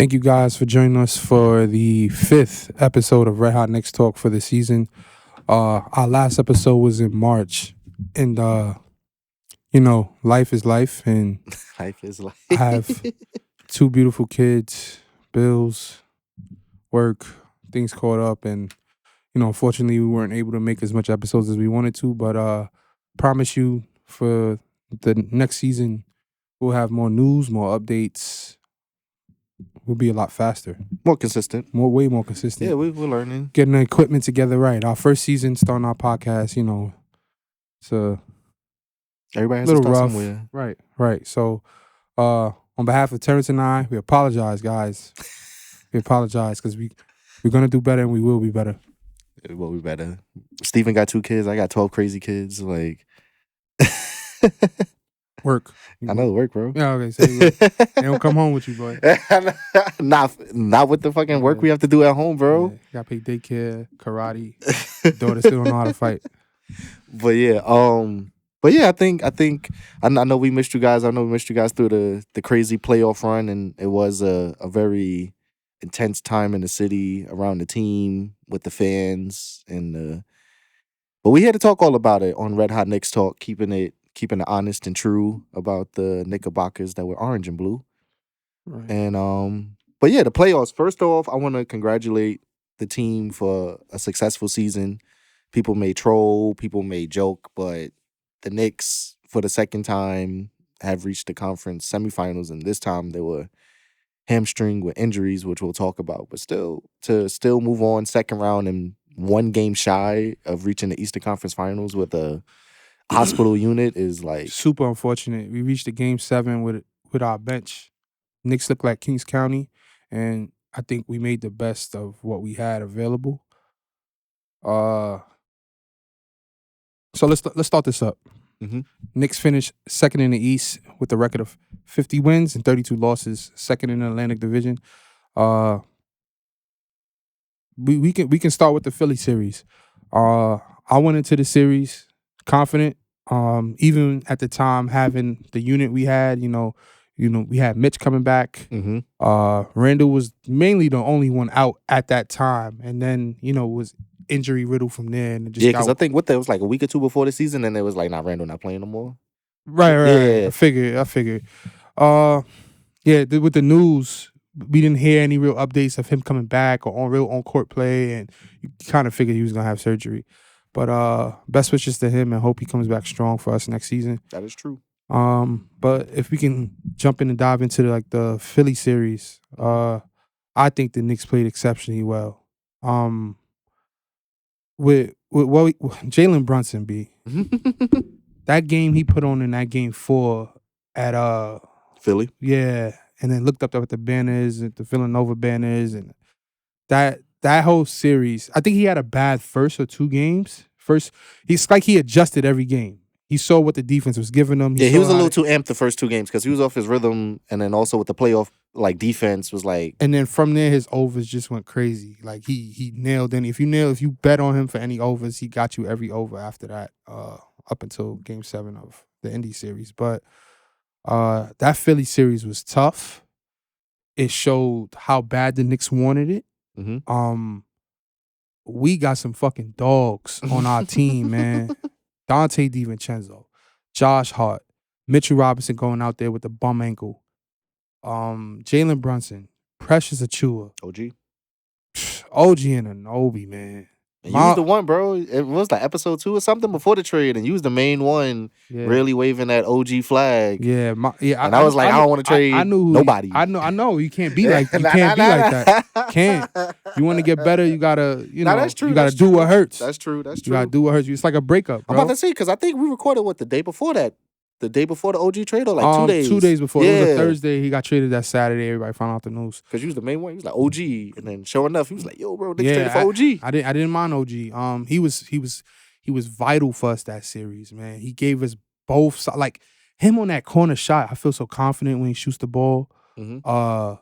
Thank you guys for joining us for the 5th episode of RedHotKnicksTalk for the season. Our last episode was in March, and life is life, and Life is life. I have two beautiful kids, bills, work, things caught up, and unfortunately we weren't able to make as much episodes as we wanted to, but promise you for the next season we'll have more news, more updates. We'll be a lot faster. Way more consistent. Yeah, we're learning. Getting the equipment together right. Our first season starting our podcast, it's a Everybody has little to start rough. somewhere. Right. So on behalf of Terrence and I, we apologize, guys. We apologize because we're going to do better and we will be better. Well, we better. Steven got 2 kids. I got 12 crazy kids. Like... Work. I know work, bro. Yeah, okay. So they don't come home with you, boy. Not with the fucking work we have to do at home, bro. Yeah, got to pay daycare, karate. Daughter still don't know how to fight. But yeah, I know we missed you guys. I know we missed you guys through the crazy playoff run, and it was a very intense time in the city around the team with the fans but we had to talk all about it on Red Hot Knicks Talk, keeping it honest and true about the Knickerbockers that were orange and blue. Right. And but yeah, the playoffs. First off, I want to congratulate the team for a successful season. People may troll, people may joke, but the Knicks, for the second time, have reached the conference semifinals, and this time they were hamstringed with injuries, which we'll talk about. But still, to move on second round and 1 game shy of reaching the Eastern Conference Finals with a hospital unit is like super unfortunate. We reached the game 7 with our bench. Knicks look like Kings County, and I think we made the best of what we had available. So let's start this up. Mm-hmm. Knicks finished second in the East with a record of 50 wins and 32 losses, second in the Atlantic Division. We can start with the Philly series. I went into the series confident. Even at the time, having the unit we had, we had Mitch coming back. Mm-hmm. Randall was mainly the only one out at that time, and then was injury riddled from there. And just because I think it was like a week or 2 before the season, and it was like, Randall not playing no more. Right. Yeah. I figured. With the news, we didn't hear any real updates of him coming back or on court play, and you kind of figured he was gonna have surgery. But best wishes to him, and hope he comes back strong for us next season. That is true. But if we can jump in and dive into the Philly series, I think the Knicks played exceptionally well. With Jalen Brunson, that game he put on in that game 4 at Philly. Yeah, and then looked up at the banners, at the Villanova banners, and that whole series. I think he had a bad first or 2 games. First, he's like he adjusted every game. He saw what the defense was giving him. He was a little too amped the first 2 games because he was off his rhythm, and then also with the playoff defense was like. And then from there, his overs just went crazy. Like he nailed any. If you bet on him for any overs, he got you every over after that. Up until Game 7 of the Indy series, but that Philly series was tough. It showed how bad the Knicks wanted it. Mm-hmm. We got some fucking dogs on our team, man. Dante DiVincenzo, Josh Hart, Mitchell Robinson going out there with the bum ankle. Jalen Brunson, Precious Achua, OG and Anunoby, man. And you was the one, bro. It was like episode 2 or something before the trade, and you was the main one, really waving that OG flag. Yeah, and I was like, I don't want to trade nobody. I know. You can't be like like that. Can't. You want to get better, you gotta, that's true. You gotta do what hurts. That's true. You gotta do what hurts. It's like a breakup, bro. I'm about to say, because I think we recorded the day before that. The day before the OG trade, or like 2 days? 2 days before. Yeah. It was a Thursday. He got traded that Saturday. Everybody found out the news. Because he was the main one. He was like OG. And then sure enough, he was like, yo, bro, Knicks traded for OG. I didn't mind OG. He was vital for us that series, man. He gave us both, like him on that corner shot. I feel so confident when he shoots the ball. Mm-hmm.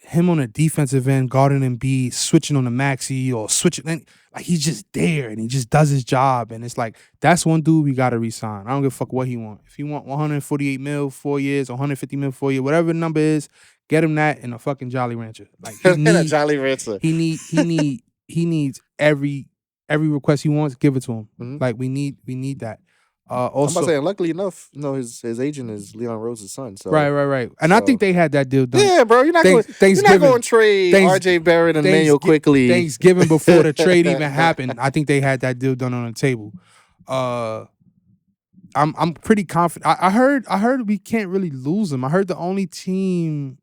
Him on the defensive end, guarding Embiid, switching on the maxi or switching, like he's just there and he just does his job. And it's like, that's one dude we got to re-sign. I don't give a fuck what he want. If he want $148 million 4 years, $150 million 4 years, whatever the number is, Get him that and a fucking Jolly Rancher. Like And a Jolly Rancher. he needs every request he wants. Give it to him. Mhm. Like we need that. I'm Also, about to say, and luckily enough, his agent is Leon Rose's son. So right. And I think they had that deal done. Yeah, bro, you're not going to trade R.J. Barrett and Emmanuel quickly. Thanksgiving before the trade even happened. I think they had that deal done on the table. I'm pretty confident. I heard we can't really lose him. I heard the only team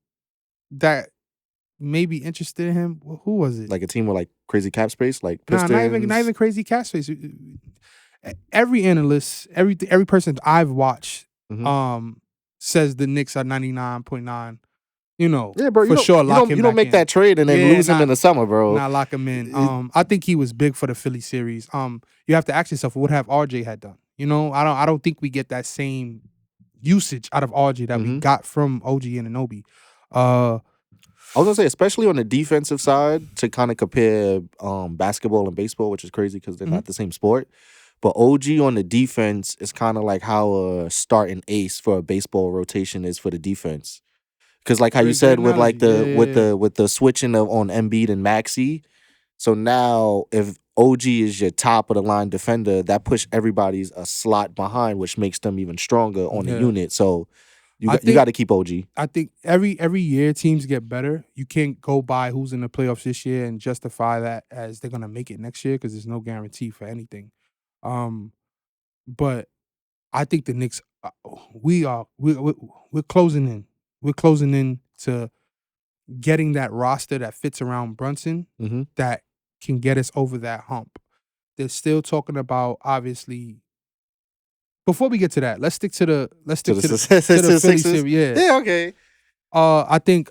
that may be interested in him. Who was it? Like a team with like crazy cap space, like Pistons. Nah, not even crazy cap space. Every analyst, every person I've watched, says the Knicks are 99.9. Yeah, bro. For sure, lock him. You don't make that trade and then lose him in the summer, bro. Not lock him in. I think he was big for the Philly series. You have to ask yourself, what have RJ had done? I don't think we get that same usage out of RJ that we got from OG and Anunoby. I was gonna say, especially on the defensive side, to kind of compare basketball and baseball, which is crazy because they're not the same sport. But OG on the defense is kind of like how a starting ace for a baseball rotation is for the defense. Because like how you said with like with the switching on Embiid and Maxey, so now if OG is your top of the line defender, that push everybody's a slot behind, which makes them even stronger on the unit. So you got to keep OG. I think every year teams get better. You can't go by who's in the playoffs this year and justify that as they're gonna make it next year because there's no guarantee for anything. But I think the Knicks, we're closing in. We're closing in to getting that roster that fits around Brunson that can get us over that hump. They're still talking about, obviously. Before we get to that, let's stick to the Philly series. Yeah, okay. I think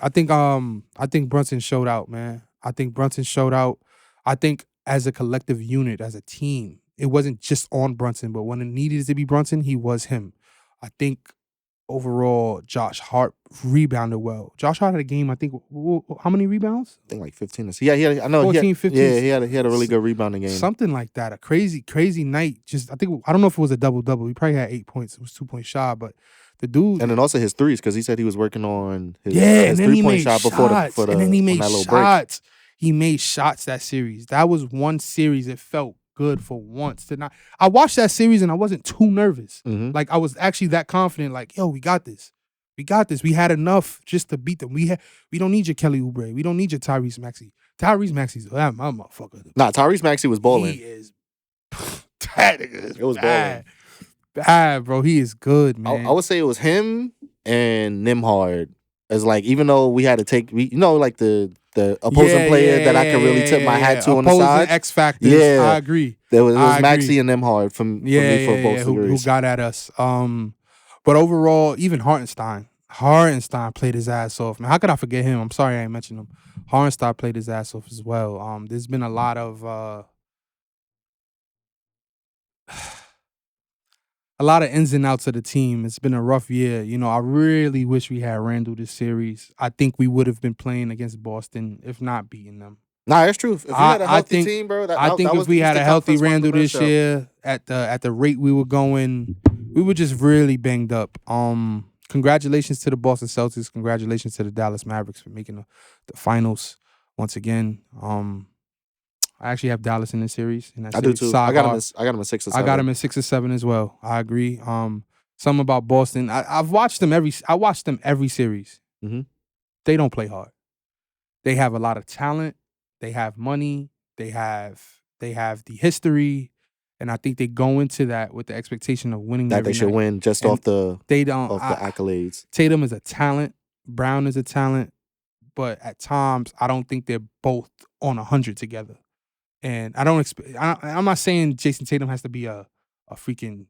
Brunson showed out, man. I think Brunson showed out. I think as a collective unit, as a team, it wasn't just on Brunson, but when it needed to be Brunson, he was him. I think overall, Josh Hart rebounded well. Josh Hart had a game, I think, how many rebounds? I think like 15. Yeah, he had 14, 15. Yeah, he had a really good rebounding game. Something like that. A crazy night. I don't know if it was a double-double. He probably had 8 points. It was 2 points shy, but the dude. And then also his threes, because he said he was working on his and then 3-point shot before and then he made shots. He made shots that series. That was one series it felt good for once. I watched that series and I wasn't too nervous. Like I was actually that confident. Like, yo, we got this. We got this. We had enough just to beat them. We don't need your Kelly Oubre. We don't need your Tyrese Maxey. Tyrese Maxey's that motherfucker. Nah, Tyrese Maxey was balling. He is. That nigga is it was balling. Bad, bro. He is good, man. I would say it was him and Nembhard. As like, even though we had to take, like the opposing player that I could really tip my hat to on the side. X factors. Yeah, I agree. There was Maxey and Nembhard for me for both series. Who got at us. But overall, even Hartenstein played his ass off. Man, how could I forget him? I'm sorry I ain't mentioned him. Hartenstein played his ass off as well. There's been a lot of ins and outs of the team. It's been a rough year. I really wish we had Randall this series. I think we would have been playing against Boston, if not beating them. Nah, that's true. If we had a healthy team, bro, I think if we had a healthy Randall this year, at the rate we were going, we were just really banged up. Congratulations to the Boston Celtics. Congratulations to the Dallas Mavericks for making the finals once again. I actually have Dallas in this series. I do too. I got him in 6 or 7. I got him in 6 or 7 as well. I agree. Something about Boston. I've watched them every series. They don't play hard. They have a lot of talent. They have money. They have the history. And I think they go into that with the expectation of winning. That they should win just off the accolades. Tatum is a talent. Brown is a talent. But at times, I don't think they're both on 100 together. And I'm not saying Jason Tatum has to be a freaking.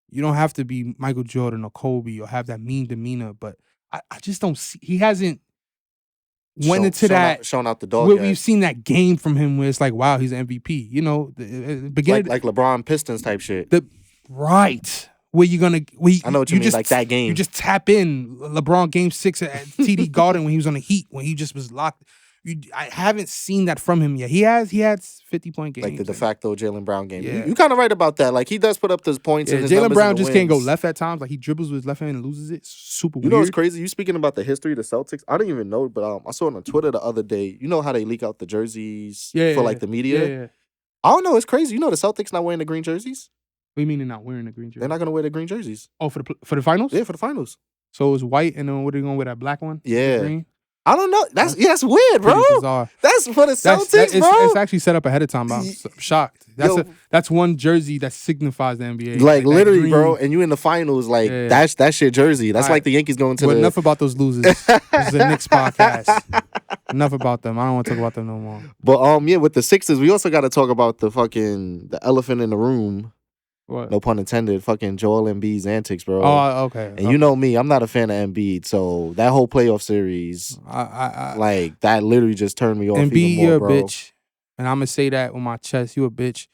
You don't have to be Michael Jordan or Kobe or have that mean demeanor. But I just don't see. He hasn't went into that. Shown out the dog. We've seen that game from him where it's like, wow, he's an MVP. The beginning. Like LeBron Pistons type shit. Right. Where you're gonna. I know what you mean. Like that game. You just tap in LeBron Game 6 at TD Garden when he was on the Heat, when he just was locked. I haven't seen that from him yet. He had 50-point games. Like the de facto Jalen Brown game. Yeah. You kind of right about that. Like he does put up those points and his Jalen numbers Brown and the just can't go wins. left at times. Like he dribbles with his left hand and loses it. Super weird. You know what's crazy? You speaking about the history of the Celtics. I didn't even know, but I saw it on Twitter the other day. You know how they leak out the jerseys for like the media? Yeah. I don't know. It's crazy. You know the Celtics not wearing the green jerseys? What do you mean they're not wearing the green jersey? They're not going to wear the green jerseys. Oh, for the finals? Yeah, for the finals. So it's white, and then what are they going to wear, that black one? Yeah. Green? I don't know. That's weird, bro. Bizarre. That's for the Celtics, bro. It's actually set up ahead of time. I'm shocked. That's one jersey that signifies the NBA. Like literally, bro. And you in the finals, like that's your jersey. That's like the Yankees going to enough about those losers. This is a Knicks podcast. Enough about them. I don't want to talk about them no more. But with the Sixers, we also got to talk about the elephant in the room. What? No pun intended. Fucking Joel Embiid's antics, bro. Oh, okay. And you know me, I'm not a fan of Embiid, so that whole playoff series, like that, literally just turned me off. Embiid, even more, you're bro. a bitch, and I'm gonna say that with my chest. You a bitch.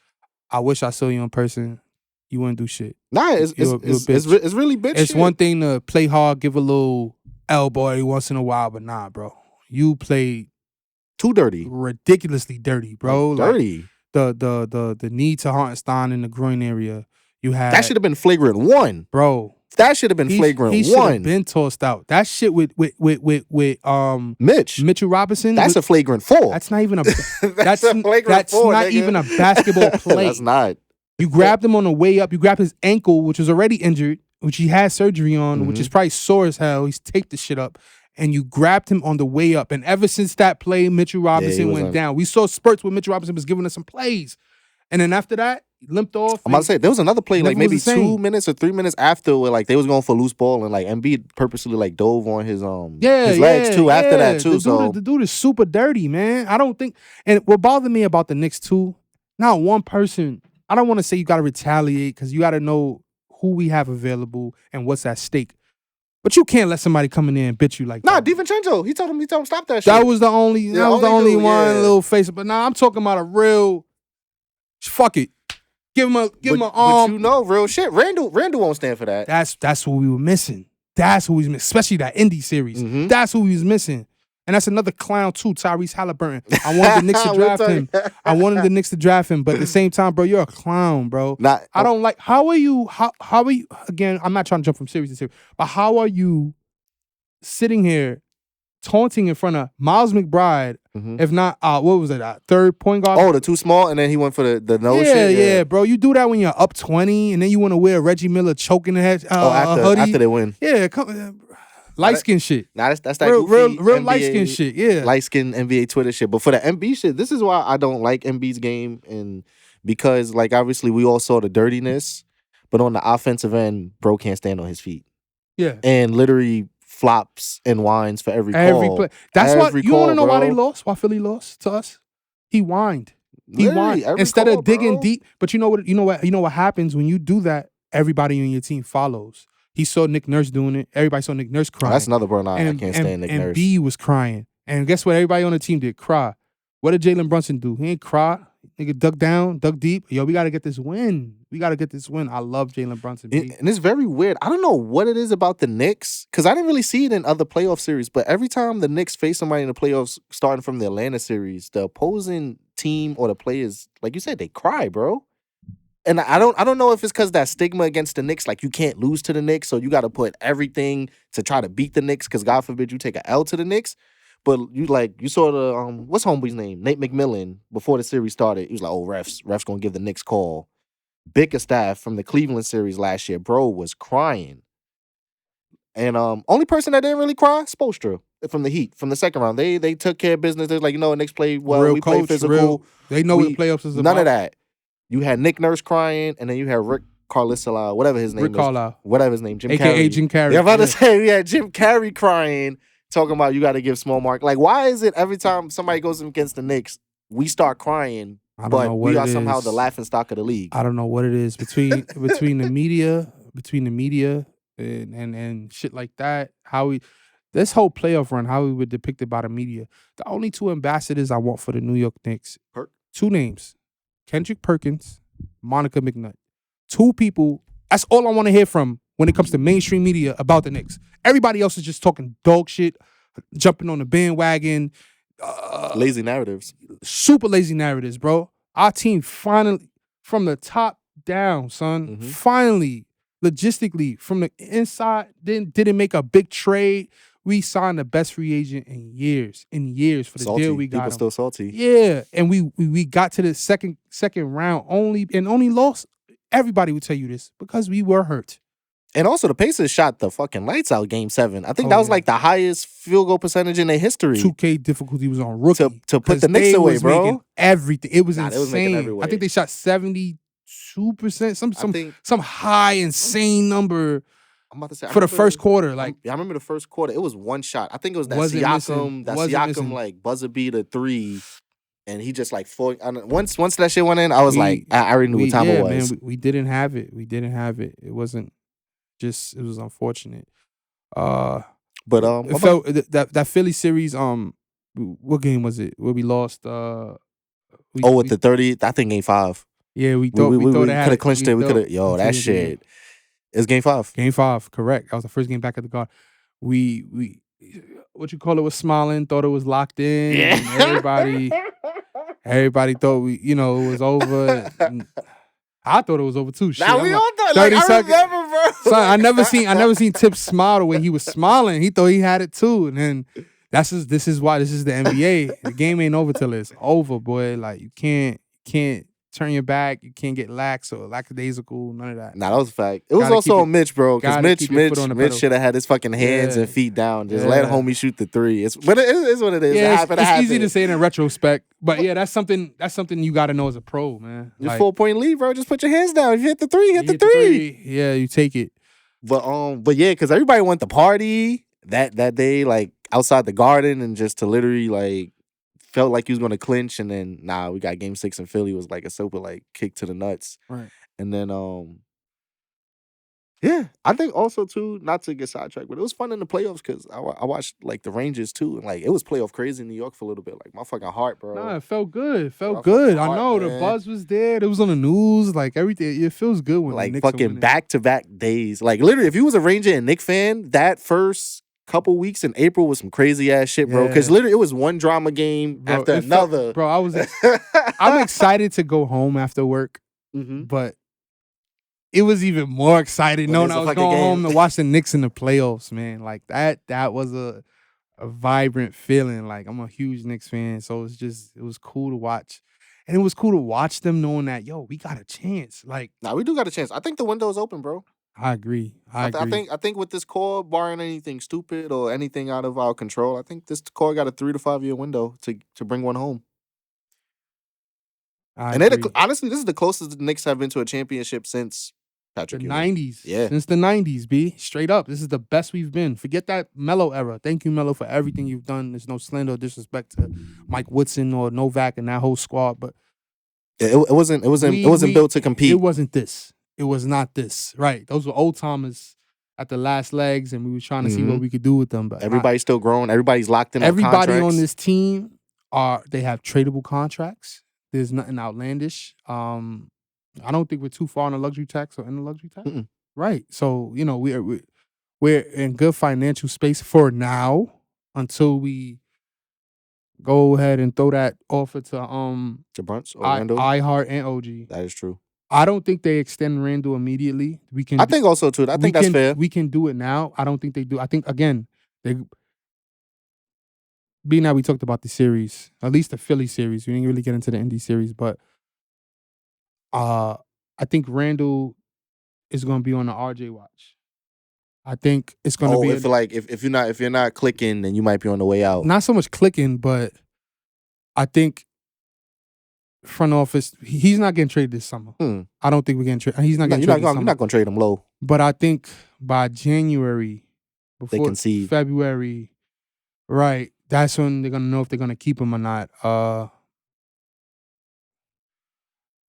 I wish I saw you in person. You wouldn't do shit. Nah, it's really bitch. It's shit. one thing to play hard, give a little elbow every once in a while, but nah, bro. You played too dirty, ridiculously dirty, bro. Like, dirty. The knee to Hartenstein in the groin area. You had that should have been flagrant 1, bro. That should have been flagrant 1. He should have been tossed out. That shit with Mitchell Robinson. That's a flagrant 4. That's not even a. that's a flagrant 4. Not even a basketball play. That's not. You grabbed him on the way up. You grabbed his ankle, which was already injured, which he had surgery on, which is probably sore as hell. He's taped the shit up. And you grabbed him on the way up. And ever since that play, Mitchell Robinson went down. We saw spurts where Mitchell Robinson was giving us some plays. And then after that, he limped off. I'm about to say, there was another play like maybe 2 minutes or 3 minutes after where like they was going for a loose ball and like Embiid purposely like dove on his legs too after that too. The dude is super dirty, man. I don't think, and what bothered me about the Knicks too, not one person, I don't want to say you got to retaliate because you got to know who we have available and what's at stake. But you can't let somebody come in there and bitch you like that. DiVincenzo. He told him stop that shit. That was the only one little face. But nah, I'm talking about a real fuck it. Give him a arm. But you know, real shit. Randall won't stand for that. That's what we were missing. That's who we was missing. Especially that indie series. That's who we was missing. And that's another clown too, Tyrese Halliburton. I wanted the Knicks to draft him. I wanted the Knicks to draft him, but at the same time, bro, you're a clown, bro. I don't like. How are you? How are you? Again, I'm not trying to jump from series to series, but how are you sitting here taunting in front of Miles McBride? If not, what was it? Third point guard. Oh, the too small, and then he went for the nose yeah, shit. Yeah, bro. You do that when you're up 20, and then you want to wear Reggie Miller choking the head. After they win. Yeah, come. Light skin shit. Nah, that's that real NBA, light skin shit. Yeah, light skin NBA Twitter shit. But for the MB shit, this is why I don't like MB's game, and because like obviously we all saw the dirtiness, but on the offensive end, bro can't stand on his feet. Yeah, and literally flops and whines for every call. Play. That's what you want to know why they lost. Why Philly lost to us? He whined. He whined instead of digging deep. But you know what happens when you do that? Everybody on your team follows. He saw Nick Nurse doing it. Everybody saw Nick Nurse crying. That's another burn I can't stand Nick Nurse. And B was crying. And guess what? Everybody on the team did cry. What did Jalen Brunson do? He ain't cry. Nigga dug down, dug deep. Yo, we got to get this win. I love Jalen Brunson. And it's very weird. I don't know what it is about the Knicks, because I didn't really see it in other playoff series, but every time the Knicks face somebody in the playoffs, starting from the Atlanta series, the opposing team or the players, like you said, they cry, bro. And I don't know if it's because that stigma against the Knicks, like you can't lose to the Knicks, so you got to put everything to try to beat the Knicks, because God forbid you take an L to the Knicks. But you saw the what's homeboy's name? Nate McMillan, before the series started. He was like, oh, refs gonna give the Knicks call. Bickerstaff from the Cleveland series last year, bro, was crying. And only person that didn't really cry, Spoelstra from the Heat, from the second round. They took care of business. They're like, Knicks play well, we play physical. They know what the playoffs is about. None of that. You had Nick Nurse crying, and then you had Rick Carlisle, whatever his name is. Whatever his name, Jim Carrey. AKA Jim Carrey. Yeah, I'm about to say, we had Jim Carrey crying, talking about you got to give small mark. Like, why is it every time somebody goes against the Knicks, we start crying, but we are somehow the laughing stock of the league? I don't know what it is between the media and shit like that. This whole playoff run, how we were depicted by the media. The only two ambassadors I want for the New York Knicks, two names. Kendrick Perkins, Monica McNutt. Two people, that's all I want to hear from when it comes to mainstream media about the Knicks. Everybody else is just talking dog shit, jumping on the bandwagon, Lazy narratives. super lazy narratives, bro. Our team finally, from the top down, son, finally, logistically, from the inside, didn't make a big trade. We signed the best free agent in years for the Salty. deal we got. People him. still salty. Yeah, and we got to the second round only lost. Everybody would tell you this because we were hurt. And also, the Pacers shot the fucking lights out Game 7. I think that was like the highest field goal percentage in their history. 2K difficulty was on rookie. To put the Knicks away, bro. Everything. It was insane. It was making every way. I think they shot 72%. Some high, insane number. I'm about to say, for the first quarter. Like, I remember the first quarter. It was one shot. I think it was that Siakam like buzzer beater 3. And he just like once that shit went in, I was like, I already knew what time it was. Man, we didn't have it. It wasn't just, it was unfortunate. But it felt that Philly series. What game was it? Where we lost? With the 30. I think Game 5. Yeah, we thought we could have clinched it. We could have. Yo, that shit. It's Game 5. Game 5, correct. That was the first game back at the Garden. We what you call it was smiling, thought it was locked in. Yeah. Everybody thought it was over. I thought it was over too. Now we all thought. Like, I remember, bro. Son, I never seen Thibs smile the way he was smiling. He thought he had it too, and then this is why this is the NBA. The game ain't over till it's over, boy. Like you can't turn your back. You can't get lax or lackadaisical. None of that. Nah, that was a fact. It was also on Mitch, bro. Because Mitch should have had his fucking hands and feet down. Just let homie shoot the 3. But it is what it is. Yeah, it's easy to say in retrospect. But yeah, that's something you got to know as a pro, man. Your 4-point lead, bro. Just put your hands down. If you hit the 3, hit the 3. Yeah, you take it. But yeah, because everybody went to party that day, like outside the Garden, and just to literally like felt like he was going to clinch, and then we got Game 6 in Philly. It was like a super like kick to the nuts. Right. And then yeah, I think also too, not to get sidetracked, but it was fun in the playoffs because I watched like the Rangers too, and like it was playoff crazy in New York for a little bit. Like my fucking heart, bro. Nah, it felt good. I know, man. The buzz was there. It was on the news. Like everything, it feels good when like the Knicks fucking back-to-back days. Like literally, if you was a Ranger and Knicks fan, that first couple weeks in April was some crazy ass shit, bro. Because literally, it was one drama game after another. I'm excited to go home after work, but it was even more exciting knowing I was going home to watch the Knicks in the playoffs, man. Like that was a vibrant feeling. Like I'm a huge Knicks fan, so it was cool to watch. And it was cool to watch them knowing that, we got a chance. Like, we do got a chance. I think the window is open, bro. I agree. I think with this core, barring anything stupid or anything out of our control, I think this core got a 3 to 5 year window to bring one home. Honestly, this is the closest the Knicks have been to a championship since Patrick Ewing. The 90s. Yeah. Since the 90s, B. Straight up. This is the best we've been. Forget that Melo era. Thank you, Melo, for everything you've done. There's no slander or disrespect to Mike Woodson or Novak and that whole squad, but it wasn't built to compete. It wasn't this. It was not this. Right. Those were old timers at the last legs, and we were trying to see what we could do with them. But everybody's still growing. Everybody's locked in. Everybody on this team they have tradable contracts. There's nothing outlandish. I don't think we're too far on the luxury tax or in the luxury tax. Right. So, we're in good financial space for now until we go ahead and throw that offer to Brunson or Randall. iHeart and OG. That is true. I don't think they extend Randall immediately. I think also too. I think that's fair. We can do it now. I don't think they do. I think again, now we talked about the series, at least the Philly series. We didn't really get into the Indy series, but I think Randall is going to be on the RJ watch. I think it's going to be if you're not clicking, then you might be on the way out. Not so much clicking, but I think front office, he's not getting traded this summer. I don't think we're getting traded. He's not getting traded this summer. You're not going to trade him low. But I think by January, they concede. February, right, that's when they're going to know if they're going to keep him or not.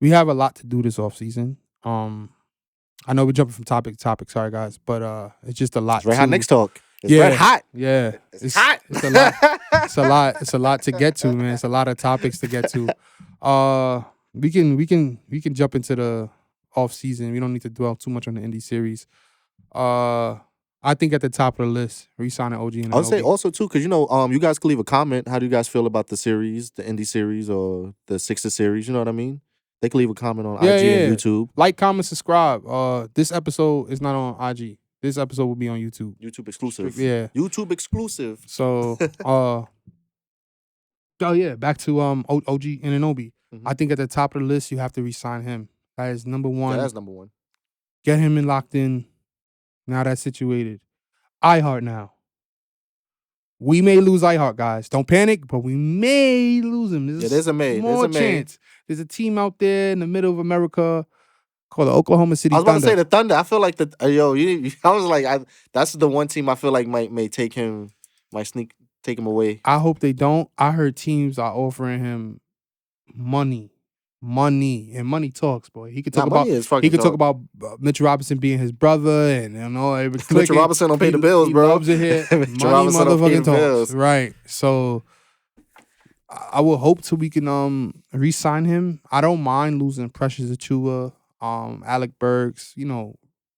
We have a lot to do this offseason. I know we're jumping from topic to topic. Sorry, guys. But it's just a lot. It's RedHotKnicksTalk. It's red hot. Yeah. It's hot. It's a lot. It's a lot to get to, man. It's a lot of topics to get to. We can jump into the off season. We don't need to dwell too much on the Indy series. I think at the top of the list, re-signing OG and I would say Anunoby. also too, because you guys can leave a comment. How do you guys feel about the series, the indie series or the Sixer series? You know what I mean? They can leave a comment on IG and YouTube. Like, comment, subscribe. This episode is not on IG. This episode will be on YouTube. YouTube exclusive. YouTube exclusive. So, oh yeah, back to OG and Anunoby. I think at the top of the list, you have to re-sign him. That is number one. Yeah, that's number one. Get him in locked in. Now that's situated. iHeart now. We may lose iHeart, guys. Don't panic, but we may lose him. There's a may. More chance. There's a team out there in the middle of America called the Oklahoma City Thunder. I was about to say the Thunder. I feel like I was like, that's the one team I feel like may take him away. I hope they don't. I heard teams are offering him money, and money talks, boy. He could talk about Mitchell Robinson being his brother, and Mitchell Robinson don't pay the bills, bro. He loves it here. Mitchell Robinson don't pay the bills, right? So I will hope till we can re-sign him. I don't mind losing Precious Achiuwa, Alec Burks,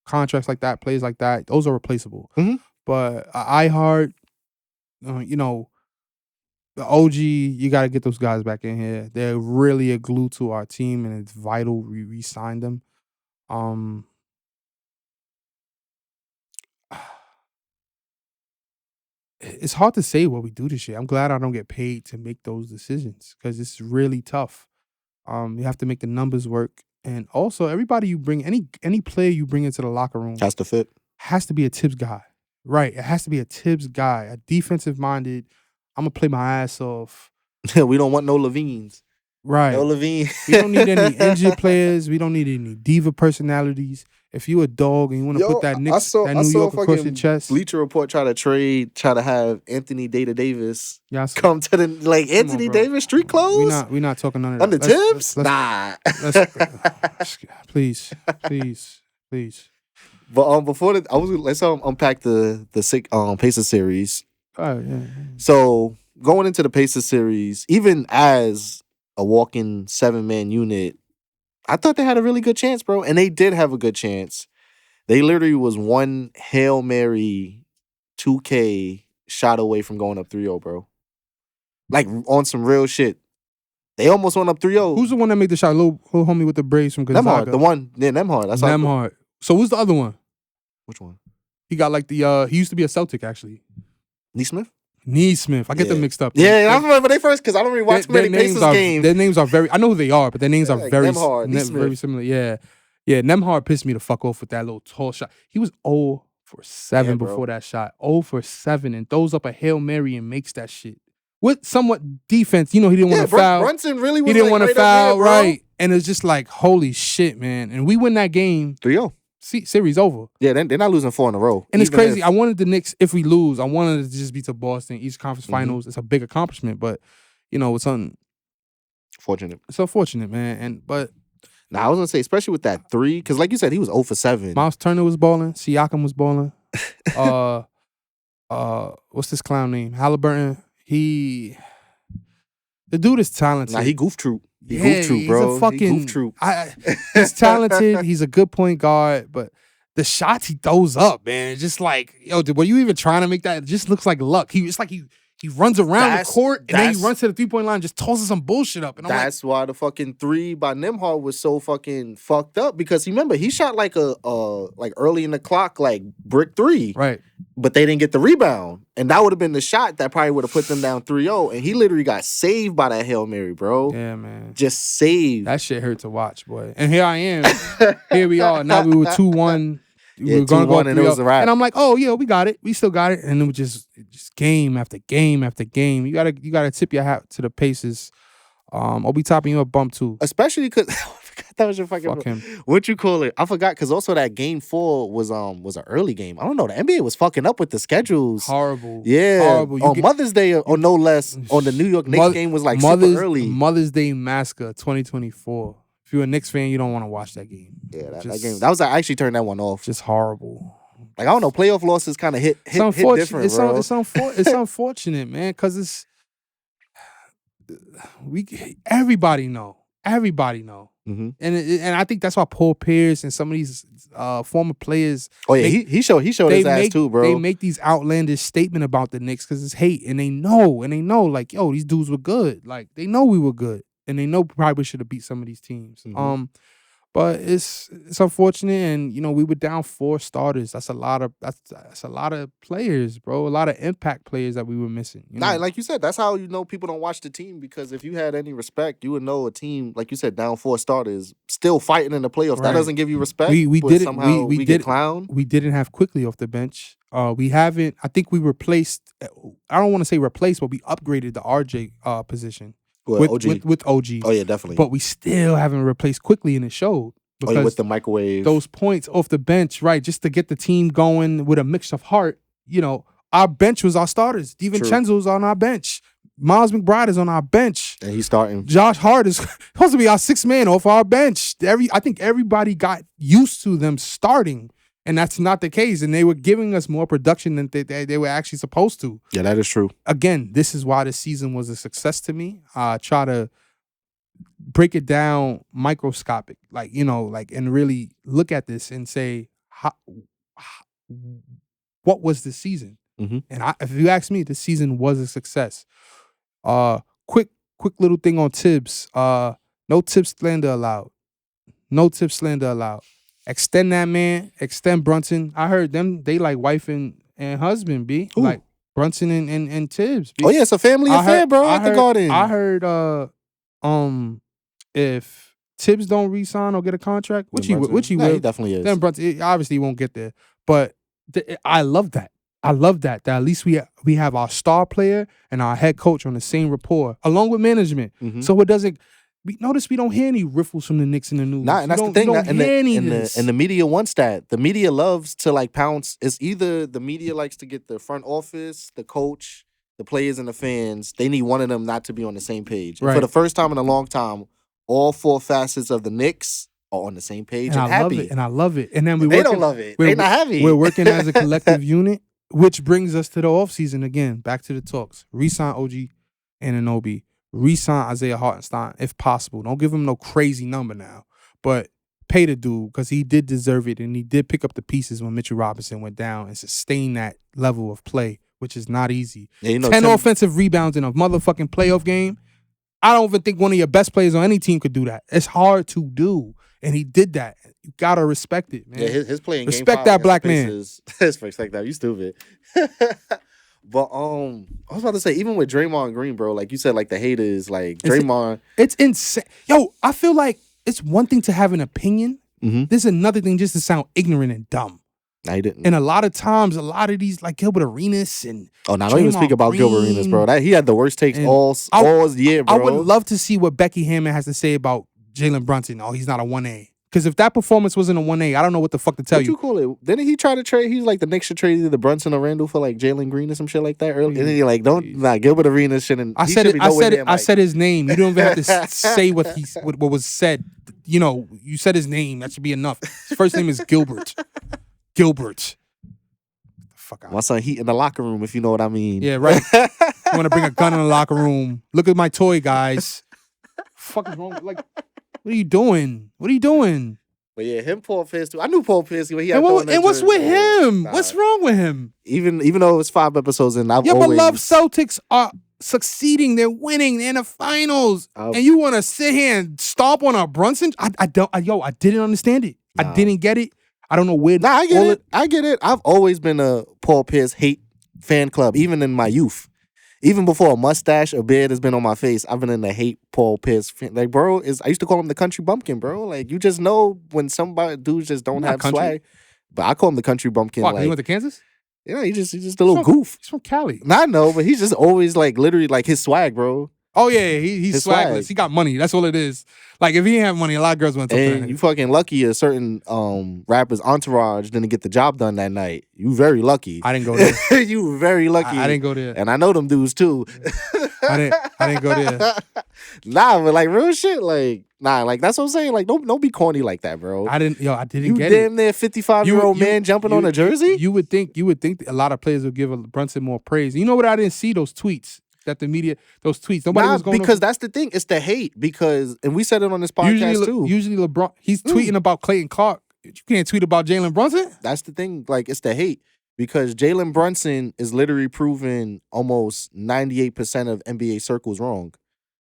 contracts like that, plays like that. Those are replaceable. Mm-hmm. But iHeart, the OG, you got to get those guys back in here. They're really a glue to our team, and it's vital we re-sign them. It's hard to say what we do this year. I'm glad I don't get paid to make those decisions because it's really tough. You have to make the numbers work, and also everybody you bring, any player you bring into the locker room has to fit. Has to be a Thibs guy, right? It has to be a Thibs guy, a defensive minded. I'm gonna play my ass off. We don't want no Levines. Right. No Levine. We don't need any injured players. We don't need any diva personalities. If you a dog and you want to put that New York across your chest. Bleacher Report try to have Anthony Davis come to the Anthony Davis street clothes. We're not talking none of that. Under Thibs? Nah. Please. But let's unpack the Pacers series. Yeah. So going into the Pacers series, even as a walking 7-man unit, I thought they had a really good chance, bro. And they did have a good chance. They literally was one Hail Mary 2K shot away from going up 3-0, bro. Like, on some real shit. They almost went up 3-0. Who's the one that made the shot? Little homie with the braids from Gonzaga. Nemhard, the one. Yeah, Nemhard. That's Nemhard. So who's the other one? Which one? He got he used to be a Celtic, actually. Neesmith? I get them mixed up. Yeah, I remember they first because I don't really watch many Pacers games. Their names are very. I know who they are, but their names are very very similar. Yeah. Nemhard pissed me the fuck off with that little tall shot. He was 0 for 7 before that shot. 0 for 7 and throws up a Hail Mary and makes that shit with somewhat defense. He didn't want to foul. Brunson really was. He didn't want to foul, here, right? And it's just like, holy shit, man. And we win that game. 3-0. Series over. Yeah, they're not losing 4 in a row. And it's crazy. I wanted the Knicks, if we lose, I wanted to just be to Boston, East Conference Finals. It's a big accomplishment, but it's unfortunate. It's unfortunate, man. But I was gonna say, especially with that 3, because like you said, he was 0 for 7. Miles Turner was balling. Siakam was balling. What's this clown name? Halliburton. The dude is talented. He goof troop. Goof troop, bro. He's a fucking goof troop. He's talented. He's a good point guard, but the shots he throws up, man, it's just like, were you even trying to make that? It just looks like luck. It's like he runs around the court and then he runs to the 3-point line and just tosses some bullshit up. And that's why the fucking 3 by Nemhard was so fucking fucked up, because remember, he shot like a early in the clock, like brick 3. Right. But they didn't get the rebound. And that would have been the shot that probably would have put them down 3-0. And he literally got saved by that Hail Mary, bro. Yeah, man. Just saved. That shit hurt to watch, boy. And here I am. Here we are. Now we were 2-1. We were going to go 3-0. And it was a wrap. And I'm like, oh, yeah, we got it. We still got it. And it was just game after game after game. You gotta tip your hat to the Pacers. I'll be topping you up bump too. Especially because that was your fucking. Fuck him. What you call it? I forgot, because also that game 4 was an early game. I don't know. The NBA was fucking up with the schedules. Horrible. Yeah. Horrible. On Mother's Day or no less, on the New York Knicks game was like super early. Mother's Day Massacre 2024. If you're a Knicks fan, you don't want to watch that game. Yeah, that game. That was, I actually turned that one off. Just horrible. Like, I don't know, playoff losses kind of hit different, bro. It's unfortunate, man, because everybody know. And I think that's why Paul Pierce and some of these former players. Oh yeah, he showed his ass too, bro. They make these outlandish statement about the Knicks because it's hate, and they know, like, yo, these dudes were good. Like, they know we were good, and they know probably should have beat some of these teams. But it's unfortunate, and we were down 4 starters. That's a lot of players, bro. A lot of impact players that we were missing. Nah, like you said, that's how people don't watch the team, because if you had any respect, you would know a team, like you said, down 4 starters still fighting in the playoffs. Right. That doesn't give you respect. We did somehow we get clowned. We didn't have Quickly off the bench. We haven't. I think we replaced. I don't want to say replaced, but we upgraded the RJ position. With OG. Oh yeah, definitely. But we still haven't replaced Quickly in the show. Because with the microwave. Those points off the bench, right, just to get the team going with a mix of heart. Our bench was our starters. DiVincenzo's on our bench. Miles McBride is on our bench. And he's starting. Josh Hart is supposed to be our 6th man off our bench. I think everybody got used to them starting. And that's not the case. And they were giving us more production than they were actually supposed to. Yeah, that is true. Again, this is why the season was a success to me. Try to break it down microscopic, and really look at this and say, what was the season? And if you ask me, the season was a success. Quick little thing on Thibs. No Thibs slander allowed. Extend that man. Extend Brunson. I heard them. They like wife and husband. B. Ooh. Like Brunson and Thibs. B. Oh yeah, it's a family affair, bro. At the Garden. I heard. If Thibs don't re-sign or get a contract, which he will, he definitely is. Then Brunson obviously won't get there. But I love that. That at least we have our star player and our head coach on the same rapport, along with management. So it doesn't. Notice we don't hear any riffles from the Knicks in the news. Nah, and that's the thing. And the media wants that. The media loves to pounce. It's either the media likes to get the front office, the coach, the players, and the fans. They need one of them not to be on the same page. Right. For the first time in a long time, all 4 facets of the Knicks are on the same page and happy. I love it. And then they don't love it. They're not happy. We're working as a collective unit, which brings us to the offseason again. Back to the talks. Resign OG and Anunoby. Resign Isaiah Hartenstein if possible. Don't give him no crazy number now, but pay the dude because he did deserve it, and he did pick up the pieces when Mitchell Robinson went down and sustain that level of play, which is not easy. Yeah, 10 offensive rebounds in a motherfucking playoff game. I don't even think one of your best players on any team could do that. It's hard to do, and he did that. You gotta respect it, man. Yeah, his playing respect that black man. Respect that. You stupid. But I was about to say, even with Draymond Green, bro, like you said, like the haters, like Draymond. It's insane. Yo, I feel like it's one thing to have an opinion. This is another thing just to sound ignorant and dumb. No, he didn't. And a lot of times, a lot of these, like Gilbert Arenas and don't even speak about Gilbert Arenas, bro. He had the worst takes all year, bro. I would love to see what Becky Hammond has to say about Jalen Brunson. Oh, he's not a 1A. Because if that performance wasn't a 1A, I don't know what the fuck to tell you. What you call it? Didn't he try to trade? He's like, the Knicks should trade either Brunson or Randall for like Jalen Green or some shit like that early. And then he like, Gilbert Arenas shouldn't. I said his name. You don't even have to say what was said. You said his name. That should be enough. His first name is Gilbert. Gilbert. Fuck out. My son Heat in the locker room, if you know what I mean. Yeah, right. You want to bring a gun in the locker room? Look at my toy, guys. Fuck is wrong? Like. What are you doing? But yeah, Paul Pierce too. I knew Paul Pierce when he had. And what's with him? What's wrong with him? Even though it's 5 episodes in, but love Celtics are succeeding. They're winning. They're in the finals, and you want to sit here and stomp on a Brunson? I didn't understand it. I didn't get it. I don't know where. I get it. I've always been a Paul Pierce hate fan club, even in my youth. Even before a mustache or beard has been on my face, I've been in the hate Paul Pierce. Like, bro, I used to call him the country bumpkin, bro. Like, you just know when dudes just don't have swag. But I call him the country bumpkin. Fuck, he went to Kansas? Yeah, he's just a little goof. He's from Cali. I know, but he's just always like literally like his swag, bro. Oh yeah, he's swagless. He got money. That's all it is. Like if he didn't have money, a lot of girls went to him. You fucking lucky a certain rapper's entourage didn't get the job done that night. You very lucky. I didn't go there. You very lucky. I didn't go there. And I know them dudes too. I didn't go there. Nah, but like real shit, like like that's what I'm saying. Like don't be corny like that, bro. I didn't get it. You damn near 55-year-old man jumping on a jersey. You would think a lot of players would give Brunson more praise. You know what? I didn't see those tweets. that the media, those tweets, nobody was going because that's the thing. It's the hate and we said it on this podcast too. Usually LeBron, he's tweeting about Clayton Clark. You can't tweet about Jalen Brunson. That's the thing. Like, it's the hate because Jalen Brunson is literally proving almost 98% of NBA circles wrong.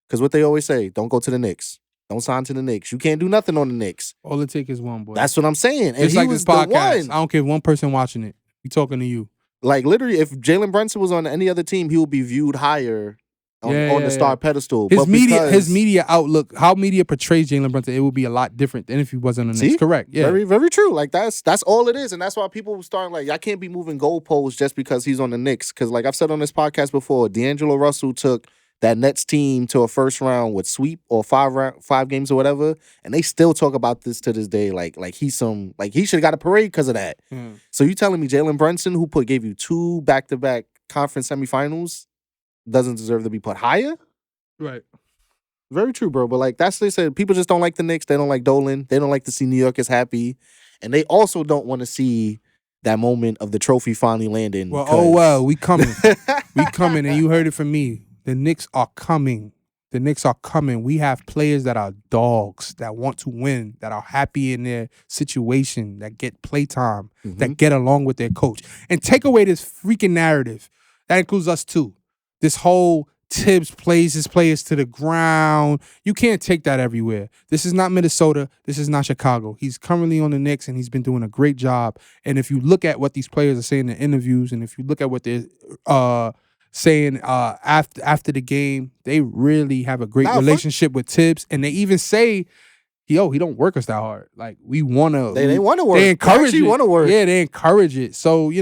Because what they always say, don't go to the Knicks. Don't sign to the Knicks. You can't do nothing on the Knicks. All it takes is one, boy. That's what I'm saying. And it's he like was this podcast. the one. I don't care if one person watching it. We talking to you. Like, literally, if Jalen Brunson was on any other team, he would be viewed higher on the star pedestal. His media outlook, how media portrays Jalen Brunson, it would be a lot different than if he wasn't on the Knicks. Correct. Yeah. Very, very true. Like, that's all it is. And that's why people start like, I can't be moving goalposts just because he's on the Knicks. Because, like I've said on this podcast before, D'Angelo Russell took that Nets team to a first round with sweep or 5 games or whatever, and they still talk about this to this day. Like he should have got a parade because of that. So you telling me Jalen Brunson, who gave you 2 back-to-back conference semifinals, doesn't deserve to be put higher? Right. Very true, bro. But like that's they said, people just don't like the Knicks. They don't like Dolan. They don't like to see New Yorkers happy, and they also don't want to see that moment of the trophy finally landing. Well, we coming, we coming, and you heard it from me. The Knicks are coming. The Knicks are coming. We have players that are dogs, that want to win, that are happy in their situation, that get playtime, that get along with their coach. And take away this freaking narrative. That includes us too. This whole Thibs plays his players to the ground. You can't take that everywhere. This is not Minnesota. This is not Chicago. He's currently on the Knicks, and he's been doing a great job. And if you look at what these players are saying in interviews, and if you look at what they're saying after the game, they really have a great relationship with Thibs, and they even say, he don't work us that hard. Like, we want to. They want to work. They encourage it. Want to work. Yeah, they encourage it. So,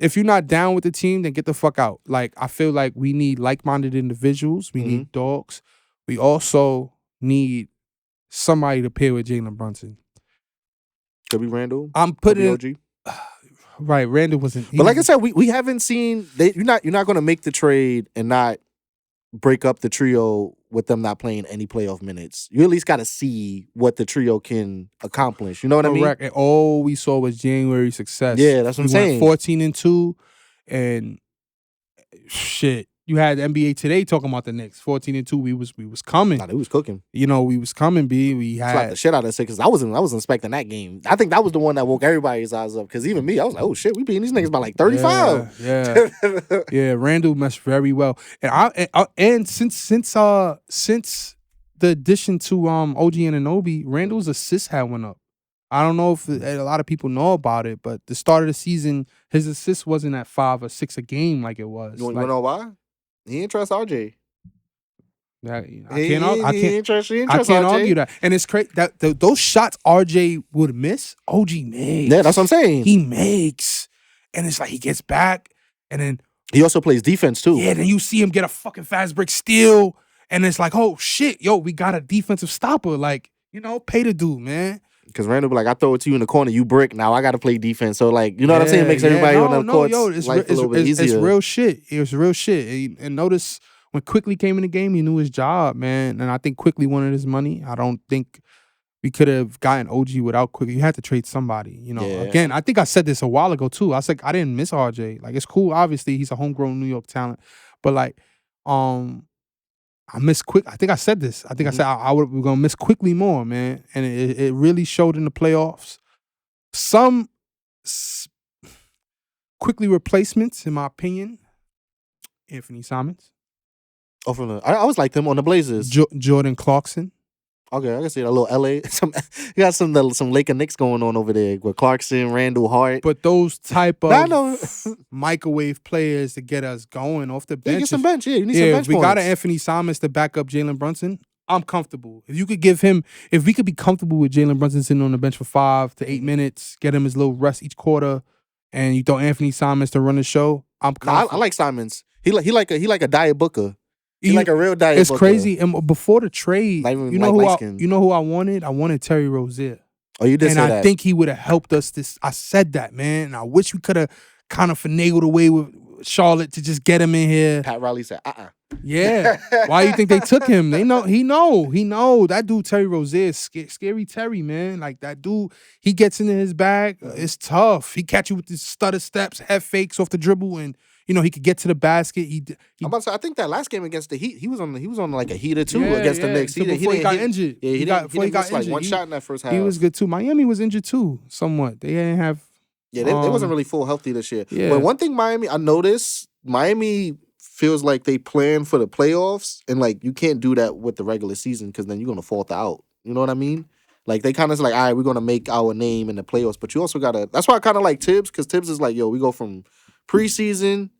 if you're not down with the team, then get the fuck out. Like, I feel like we need like-minded individuals. We need dogs. We also need somebody to pair with Jalen Brunson. Could be Randall. I'm putting OG. Right, Randall wasn't. But like I said, we haven't seen. You're not going to make the trade and not break up the trio with them not playing any playoff minutes. You at least got to see what the trio can accomplish. You know what I mean? And all we saw was January success. Yeah, that's what I'm saying. 14-2, and shit. You had NBA Today talking about the Knicks. 14-2. We was coming. Nah, they was cooking. We was coming. We had slapped the shit out of it because I was inspecting that game. I think that was the one that woke everybody's eyes up. Because even me, I was like, oh shit, we beating these niggas by like 35. Yeah. Randall meshed very well, and since the addition to OG Anunoby, Randall's assist had went up. I don't know if a lot of people know about it, but the start of the season, his assist wasn't at 5 or 6 a game like it was. You know why? He ain't trust RJ. I can't argue that. And it's crazy that those shots RJ would miss, OG makes. Yeah, that's what I'm saying. He makes. And it's like he gets back, and then he also plays defense too. Yeah, then you see him get a fucking fast break steal, and it's like, oh shit, we got a defensive stopper. Like, pay the dude, man. Because Randall be like, I throw it to you in the corner, you brick. Now I got to play defense. So, like, you know what I'm saying? It makes everybody on the court life a little bit easier. It's real shit. It's real shit. And notice when Quickly came in the game, he knew his job, man. And I think Quickly wanted his money. I don't think we could have gotten OG without Quickly. You had to trade somebody. Again, I think I said this a while ago, too. I was like, I didn't miss RJ. Like, it's cool. Obviously, he's a homegrown New York talent. But, like, I miss Quick. I think I said this. I think I said we're gonna miss Quickly more, man, and it really showed in the playoffs. Some Quickly replacements, in my opinion. Anthony Simons. Oh, I always liked him on the Blazers. Jordan Clarkson. Okay, I can see that little LA. You got some Laker Knicks going on over there with Clarkson, Randall, Hart. But those type of microwave players to get us going off the bench. Get some bench, yeah. You need some bench we points. got an Anthony Simons to back up Jalen Brunson. I'm comfortable. If we could be comfortable with Jalen Brunson sitting on the bench for 5 to 8 minutes, get him his little rest each quarter, and you throw Anthony Simons to run the show, I'm comfortable. I like Simons. He like a Diet Booker. He's like a real Diet It's Booker. crazy. And before the trade, you know who I wanted? I wanted Terry Rozier. Oh, you did say that. And I think he would have helped us. I said that, man. And I wish we could have kind of finagled away with Charlotte to just get him in here. Pat Riley said, Yeah. Why you think they took him? He know. That dude Terry Rozier is scary Terry, man. Like, that dude, he gets into his bag. It's tough. He catch you with his stutter steps, head fakes off the dribble, and he could get to the basket. I'm about to say, I think that last game against the Heat, he was on like a heater too Yeah, against the yeah. Knicks. So before he got injured. Yeah, he didn't miss like one shot in that first half. He was good too. Miami was injured too, somewhat. They didn't have. Yeah, they wasn't really full healthy this year. Yeah. But one thing I noticed, Miami feels like they plan for the playoffs, and like you can't do that with the regular season because then you're gonna falter out. You know what I mean? Like they kind of like, all right, we're gonna make our name in the playoffs, but you also gotta. That's why I kind of like Thibs, because Thibs is like, yo, we go from preseason,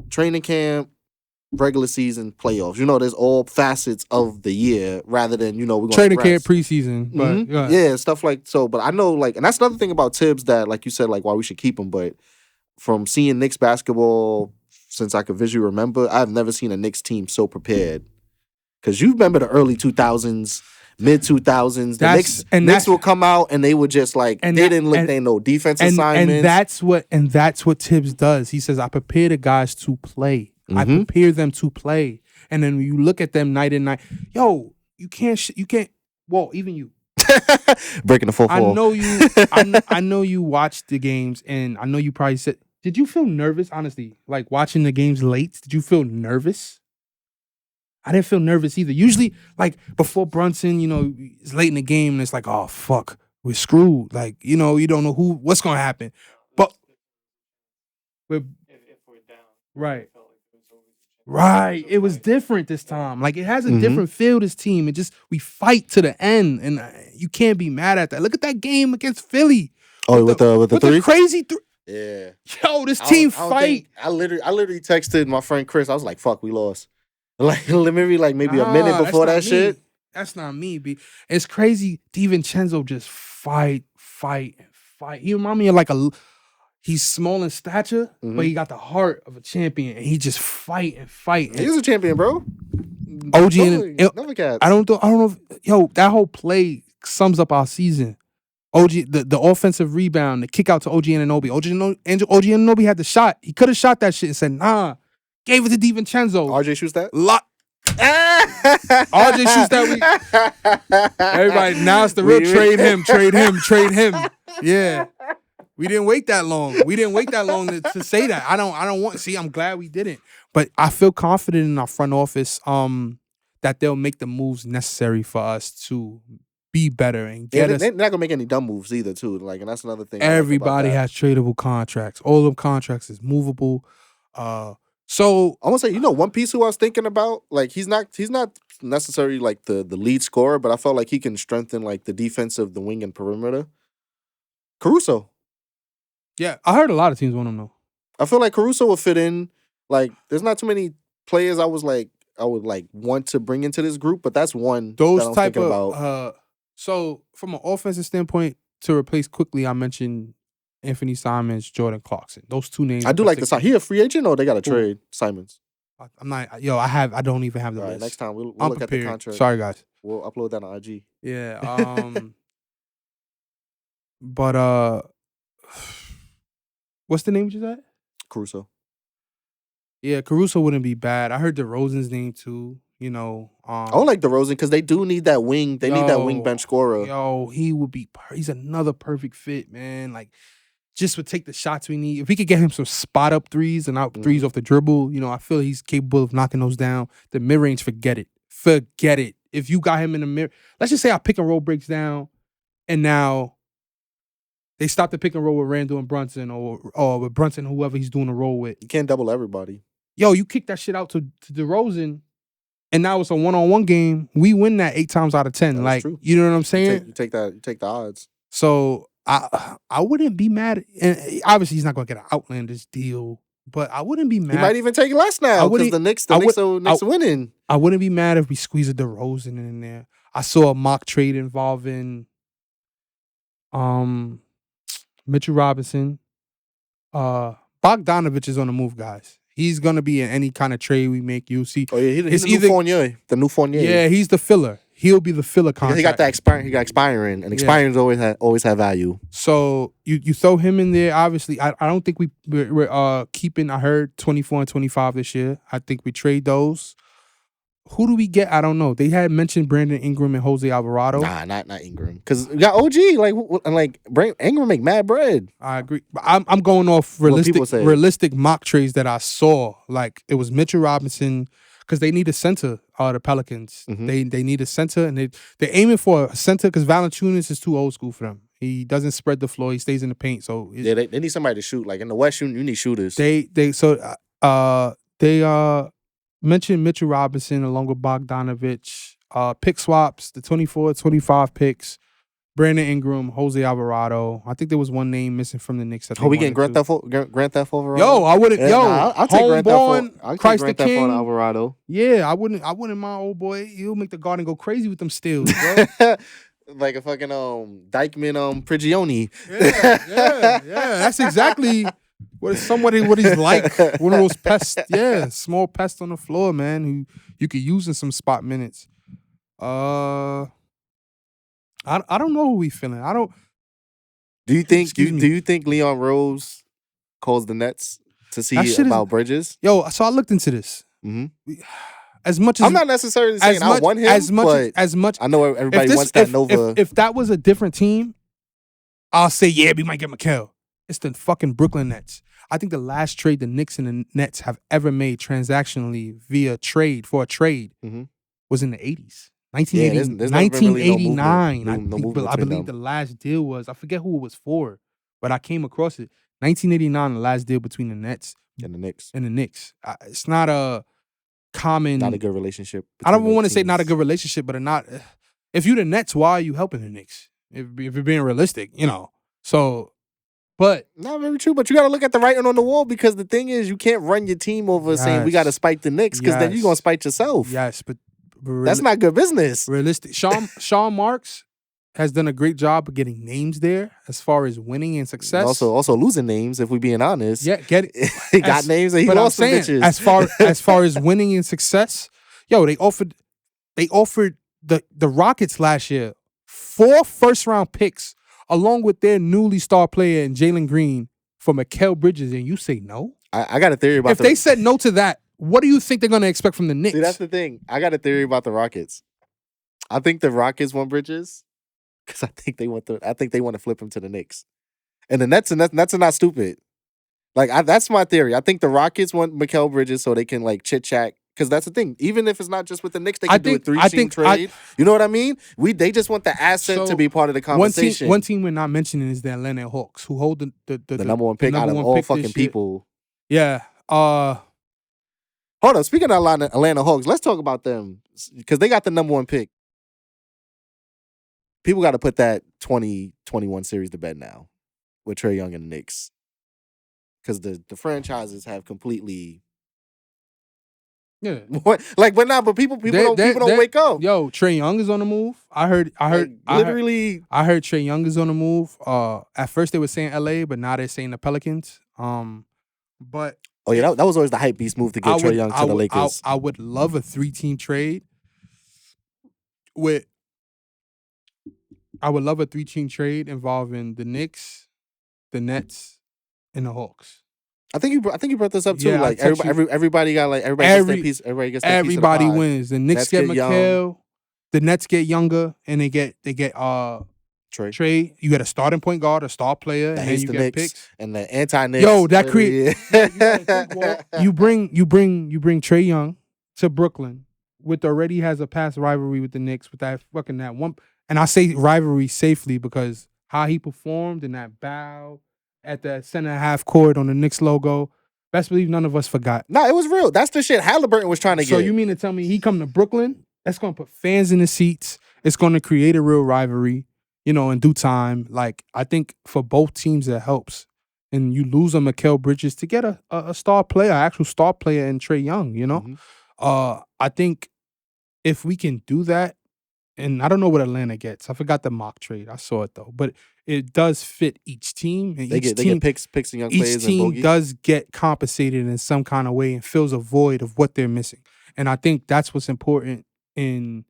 training camp, regular season, playoffs. There's all facets of the year rather than we're going training camp, preseason, but yeah, stuff like so. But I know and that's another thing about Thibs that, like you said, like why we should keep him. But from seeing Knicks basketball since I could visually remember, I've never seen a Knicks team so prepared. Because you remember the early 2000s, mid 2000s, the Knicks will come out and they would just like they didn't look they no defense assignments. And that's what Thibs does. He says, I prepare the guys to play. I prepare them to play. And then when you look at them night and night, yo, you can't. Well, even you breaking the fourth wall. I know you watched the games, and I know you probably said, did you feel nervous? Honestly, like watching the games late, did you feel nervous? I didn't feel nervous either. Usually, like before Brunson, it's late in the game and it's like, oh fuck, we're screwed. Like, you don't know what's gonna happen. But if we're down, right. Right. It was different this time. Like it has a different feel, this team. We fight to the end, and you can't be mad at that. Look at that game against Philly. Oh, with the three? The crazy three. Yeah. Yo, this team fight. I literally texted my friend Chris. I was like, fuck, we lost. Like maybe a minute before that shit. That's not me, B. It's crazy. DiVincenzo just fight. He remind me of he's small in stature, but he got the heart of a champion, and he just fight. He's a champion, bro. OG I don't know. That whole play sums up our season. OG, the offensive rebound, the kick out to OG Anunoby. OG Anunoby had the shot. He could have shot that shit and said, nah. Gave it to DiVincenzo. RJ shoots that? RJ shoots that. Everybody, now it's the real trade him. Yeah. We didn't wait that long. To say that. I don't want. See, I'm glad we didn't. But I feel confident in our front office that they'll make the moves necessary for us to be better and get us. They're not gonna make any dumb moves either, too. And that's another thing. Everybody has tradable contracts. All them contracts is movable. So I want to say, one piece who I was thinking about, like he's not necessarily like the lead scorer, but I felt like he can strengthen like the defense of the wing and perimeter. Caruso. Yeah, I heard a lot of teams want him though. I feel like Caruso will fit in. Like, there's not too many players I would want to bring into this group, but that's one. Those that I'm type thinking of about. So from an offensive standpoint, to replace quickly, I mentioned Anthony Simons, Jordan Clarkson. Those two names. I do like the. He a free agent or they got to trade Simons? I'm not. Yo, I don't even have the list. Next time we'll look prepared. At the contract. Sorry, guys. We'll upload that on IG. Yeah. But what's the name you said? Caruso. Yeah, Caruso wouldn't be bad. I heard DeRozan's name too. I don't like DeRozan because they do need that wing. They need that wing bench scorer. Yo, he would be. He's another perfect fit, man. Like, just would take the shots we need. If we could get him some spot up threes and out threes off the dribble, I feel he's capable of knocking those down. The mid range, forget it. If you got him in the mirror, let's just say our pick and roll breaks down, and now they stop the pick and roll with Randall and Brunson, or with Brunson, whoever he's doing the roll with. You can't double everybody. Yo, you kick that shit out to DeRozan, and now it's a one-on-one game. We win that 8 times out of 10. That's true. You know what I'm saying? You take the odds. So I wouldn't be mad. And obviously, he's not going to get an outlandish deal, but I wouldn't be mad. He might even take less now because the Knicks are winning. I wouldn't be mad if we squeeze a DeRozan in there. I saw a mock trade involving Mitchell Robinson. Bogdanovich is on the move, guys. He's gonna be in any kind of trade we make. You'll see. Oh yeah, he's the new Fournier. Yeah, he's the filler. He'll be the filler contract. He got that expiring. He got expiring, and expirings always have value. So you throw him in there. Obviously, I don't think we're keeping. I heard 24 and 25 this year. I think we trade those. Who do we get? I don't know. They had mentioned Brandon Ingram and Jose Alvarado. Nah, not Ingram. Because we got OG. Ingram make mad bread. I agree. But I'm going off realistic mock trades that I saw. Like it was Mitchell Robinson because they need a center. The Pelicans. Mhm. They need a center, and they're aiming for a center because Valanciunas is too old school for them. He doesn't spread the floor. He stays in the paint. So Yeah, they need somebody to shoot. Like in the West, you need shooters. They mentioned Mitchell Robinson along with Bogdanovich. Pick swaps, the 24, 25 picks. Brandon Ingram, Jose Alvarado. I think there was one name missing from the Knicks. We getting Grand Theft Alvarado? Yo, I wouldn't. I'll take Grand Theft I'll take Grand Theft Auto Alvarado. Yeah, I wouldn't mind old boy. He'll make the Garden go crazy with them steals, bro. Like a fucking Dykeman Prigioni. Yeah. That's exactly what he's like. One of those pests. Yeah, small pests on the floor, man, who you could use in some spot minutes. I don't know who we feeling. I don't. Do you think Leon Rose calls the Nets to see about Bridges? Yo, so I looked into this. Mm-hmm. As much as I'm not necessarily saying I want him, as much I know everybody wants that Nova. If that was a different team, I'll say yeah, we might get Mikal. It's the fucking Brooklyn Nets. I think the last trade the Knicks and the Nets have ever made transactionally via trade was in the 80s. 1989. I believe the last deal was, I forget who it was for, but I came across it. 1989, the last deal between the Nets and the Knicks. It's not a common, not a good relationship. I don't want to say not a good relationship, but if you're the Nets, why are you helping the Knicks? If you're being realistic, So, but not very true. But you got to look at the writing on the wall, because the thing is, you can't run your team over saying we got to spite the Knicks, because then you're gonna spite yourself. Yes, but that's not good business. Realistic. Sean Marks has done a great job of getting names there as far as winning and success. Also losing names, if we're being honest. Yeah, get it. He got names and he lost some bitches. As far as winning and success, yo, they offered the Rockets last year 4 first-round picks along with their newly star player and Jalen Green for Mikal Bridges, and you say no? I got a theory about they said no to that, what do you think they're going to expect from the Knicks? See, that's the thing. I got a theory about the Rockets. I think the Rockets want Bridges because I think they want to flip him to the Knicks. And the Nets are not stupid. That's my theory. I think the Rockets want Mikal Bridges so they can chit chat. Because that's the thing. Even if it's not just with the Knicks, they can do a 3-team trade. You know what I mean? They just want the asset to be part of the conversation. One team we're not mentioning is the Atlanta Hawks, who hold the number one pick out of all fucking people. Yeah. Hold on. Speaking of Atlanta Hawks, let's talk about them. Because they got the number 1 pick. People got to put that 2021 series to bed now with Trae Young and the Knicks. Because the franchises have completely... Yeah. But people don't wake up. Yo, Trae Young is on the move. I heard Trae Young is on the move. At first they were saying LA, but now they're saying the Pelicans. But oh yeah, that was always the hype beast move to get Trae Young to the Lakers. I would love a 3-team trade involving the Knicks, the Nets, and the Hawks. I think you brought this up too. Yeah, everybody got gets their piece. Everybody gets their piece of the pie. Wins. The Knicks get Mikal. The Nets get younger, and they get Trae. You get a starting point guard, a star player, and then you get picks. And the anti-Knicks. Yo, that create. You bring Trae Young to Brooklyn, which already has a past rivalry with the Knicks with that one. And I say rivalry safely because how he performed in that bow at the center half court on the Knicks logo. Best believe none of us forgot. No, it was real. That's the shit Halliburton was trying to get. So you mean to tell me he come to Brooklyn? That's going to put fans in the seats. It's going to create a real rivalry, in due time. I think for both teams it helps. And you lose a Mikal Bridges to get a star player, actual star player in Trae Young, Mm-hmm. I think if we can do that, and I don't know what Atlanta gets. I forgot the mock trade. I saw it though. But it does fit each team. And they get picks and young players. Each team does get compensated in some kind of way and fills a void of what they're missing. And I think that's what's important in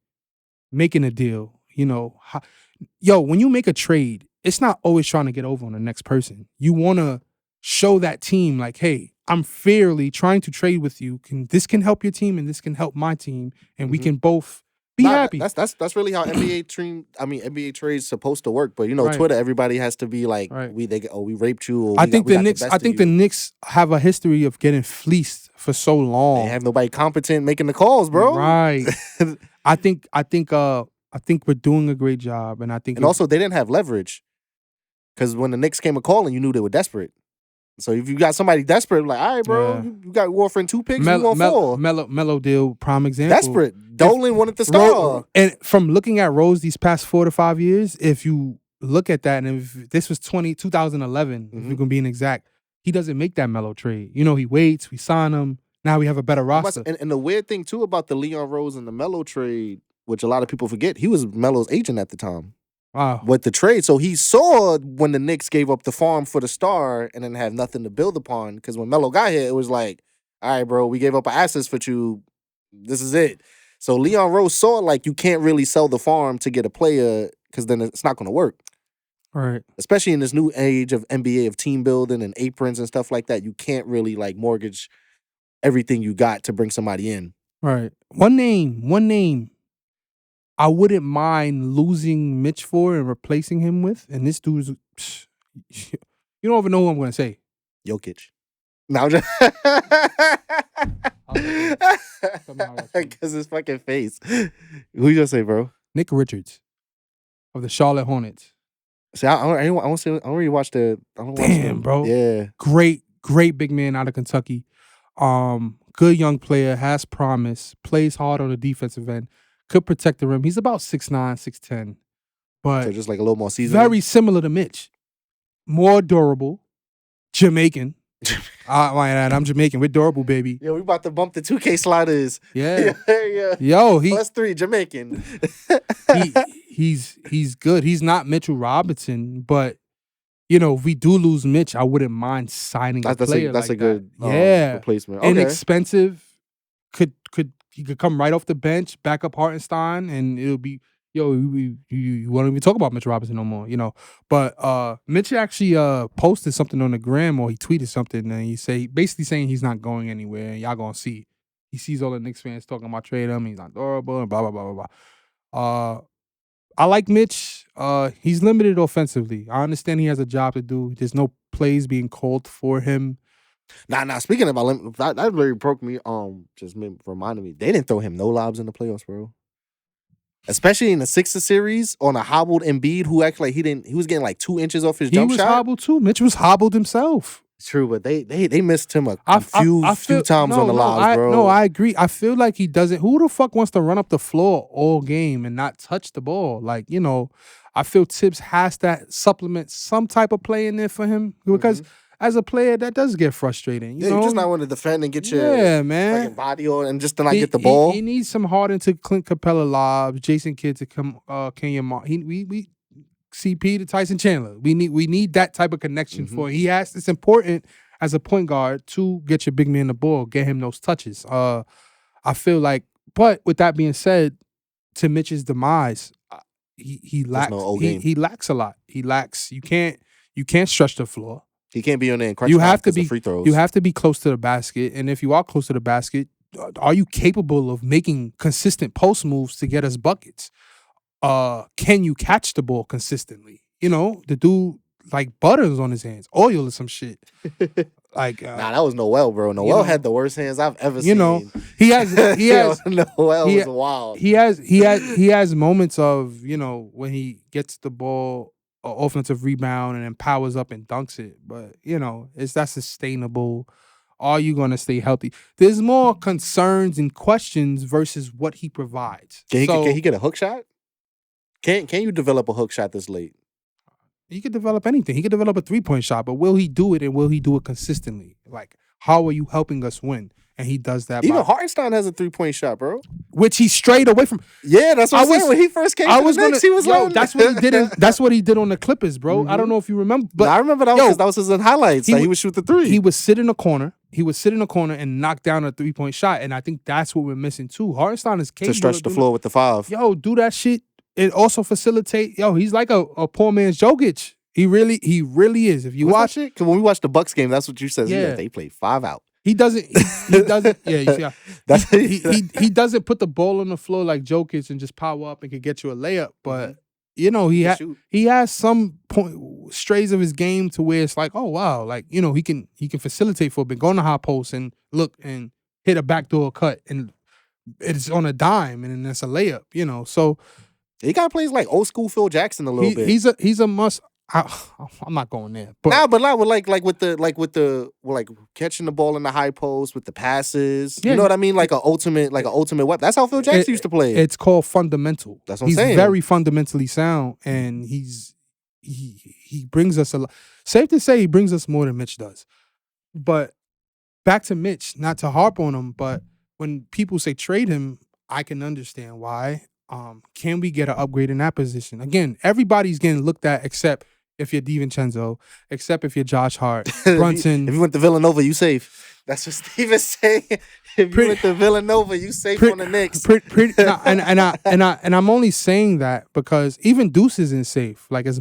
making a deal. When you make a trade, it's not always trying to get over on the next person. You want to show that team hey, I'm fairly trying to trade with you. This can help your team and this can help my team, and we can both be happy. That's really how NBA trades supposed to work. But Right. Twitter, everybody has to be like, Right. we raped you. Or I we think got the Knicks. I think the Knicks have a history of getting fleeced for so long. They have nobody competent making the calls, bro. Right. I think we're doing a great job, and I think. And also, they didn't have leverage because when the Knicks came a calling, you knew they were desperate. So if you got somebody desperate, like, all right, bro, you got offering 2 picks, you want 4. Melo deal, prime example. Desperate. Dolan wanted to star. And from looking at Rose these past 4 to 5 years, if you look at that, and if this was 2011, if we're gonna be exact, he doesn't make that Melo trade. He waits, we sign him. Now we have a better roster. And the weird thing too about the Leon Rose and the Melo trade, which a lot of people forget, he was Melo's agent at the time. Wow. With the trade. So he saw when the Knicks gave up the farm for the star and then had nothing to build upon. Because when Melo got here, it was like, all right, bro, we gave up our assets for you. This is it. So Leon Rose saw like you can't really sell the farm to get a player because then it's not going to work. All right. Especially in this new age of NBA of team building and aprons and stuff like that. You can't really like mortgage everything you got to bring somebody in. All right. One name. I wouldn't mind losing Mitch for and replacing him with. And this dude's, you don't even know who I'm going to say. Jokic. No, just because his fucking face. Who you gonna say, bro? Nick Richards of the Charlotte Hornets. See, I don't really watch the. Damn, bro. Yeah, great big man out of Kentucky. Good young player, has promise, plays hard on the defensive end. Could protect the rim. He's about 6'9", 6'10", but so just like a little more seasoned. Very similar to Mitch. More durable. Jamaican. I'm Jamaican. We're durable, baby. Yo, we about to bump the 2K sliders. Yeah. Yeah. Yo, +3 Jamaican. he's good. He's not Mitchell Robinson, but if we do lose Mitch, I wouldn't mind signing a player. That's a good replacement. Okay. Inexpensive. He could come right off the bench, back up Hartenstein, and it'll be, you won't even talk about Mitch Robinson no more, But Mitch actually posted something on the gram, or he tweeted something, and he basically saying he's not going anywhere, and y'all gonna see. He sees all the Knicks fans talking about trade him, he's not durable, and blah, blah, blah, blah, blah. I like Mitch. He's limited offensively. I understand he has a job to do. There's no plays being called for him. Nah. Speaking about that really broke me. Just reminded me they didn't throw him no lobs in the playoffs, bro. Especially in the Sixers series on a hobbled Embiid who acted like he was getting like 2 inches off his jump shot. He was hobbled too. Mitch was hobbled himself. True, but they missed him a few times on the lobs, bro. No, I agree. I feel like he doesn't. Who the fuck wants to run up the floor all game and not touch the ball? Like, I feel Thibs has that supplement some type of play in there for him because. As a player, that does get frustrating. You just not want to defend and get your fucking body on and just to not get the ball. He needs some Harden to Clint Capella lobs, Jason Kidd to come Kenyon Martin. We CP to Tyson Chandler. We need that type of connection for him. It's important as a point guard to get your big man the ball, get him those touches. I feel like, but with that being said, to Mitch's demise, he lacks he lacks a lot. He lacks. You can't stretch the floor. He can't be on there and crunch time because of free throws. You have to be close to the basket, and if you are close to the basket, are you capable of making consistent post moves to get us buckets? Can you catch the ball consistently? The dude like butters on his hands, oil or some shit. Like that was Noel, bro. Noel had the worst hands I've ever seen. He has Noel was wild. He has moments of when he gets the ball. Offensive rebound and then powers up and dunks it. But, is that sustainable? Are you going to stay healthy? There's more concerns and questions versus what he provides. Can he get a hook shot? Can you develop a hook shot this late? He could develop anything. He could develop a 3-point shot, but will he do it and will he do it consistently? Like, how are you helping us win? And he does that. Even Hartenstein has a 3-point shot, bro. Which he strayed away from. Yeah, that's what I'm saying. When he first came to the Knicks, he was like, that's what he did. That's what he did on the Clippers, bro. I don't know if you remember, but I remember that because that was his highlights. He would shoot the 3. He would sit in a corner. And knock down a 3-point shot. And I think that's what we're missing too. Hartenstein is capable to stretch the floor with the 5. Do that shit. It also facilitate. He's like a poor man's Jokic. He really is. If you What's watch that shit? Because when we watched the Bucks game, that's what you said. Yeah. They played 5 out. He doesn't. He doesn't. Yeah, you see, That's- he doesn't put the ball on the floor like Jokic and just power up and can get you a layup. But you know, he has some strays of his game to where it's like, oh wow, like you know, he can facilitate for a bit, go on the high post and look and hit a backdoor cut, and it's on a dime, and then that's a layup. You know, so he got plays like old school Phil Jackson a little bit. He's a must. I'm not going there, but like catching the ball in the high post with the passes. You know what I mean? Like an ultimate weapon. That's how Phil Jackson used to play. It's called fundamental. That's what I'm saying. He's very fundamentally sound, and he brings us a lot. Safe to say, he brings us more than Mitch does. But back to Mitch, not to harp on him, but when people say trade him, I can understand why. Can we get an upgrade in that position? Again, everybody's getting looked at except if you're DiVincenzo, except if you're Josh Hart, Brunson. If you went to Villanova, you safe. That's what Steve is saying. If you went to Villanova, you safe on the Knicks. And I'm only saying that because even Deuce isn't safe. Like as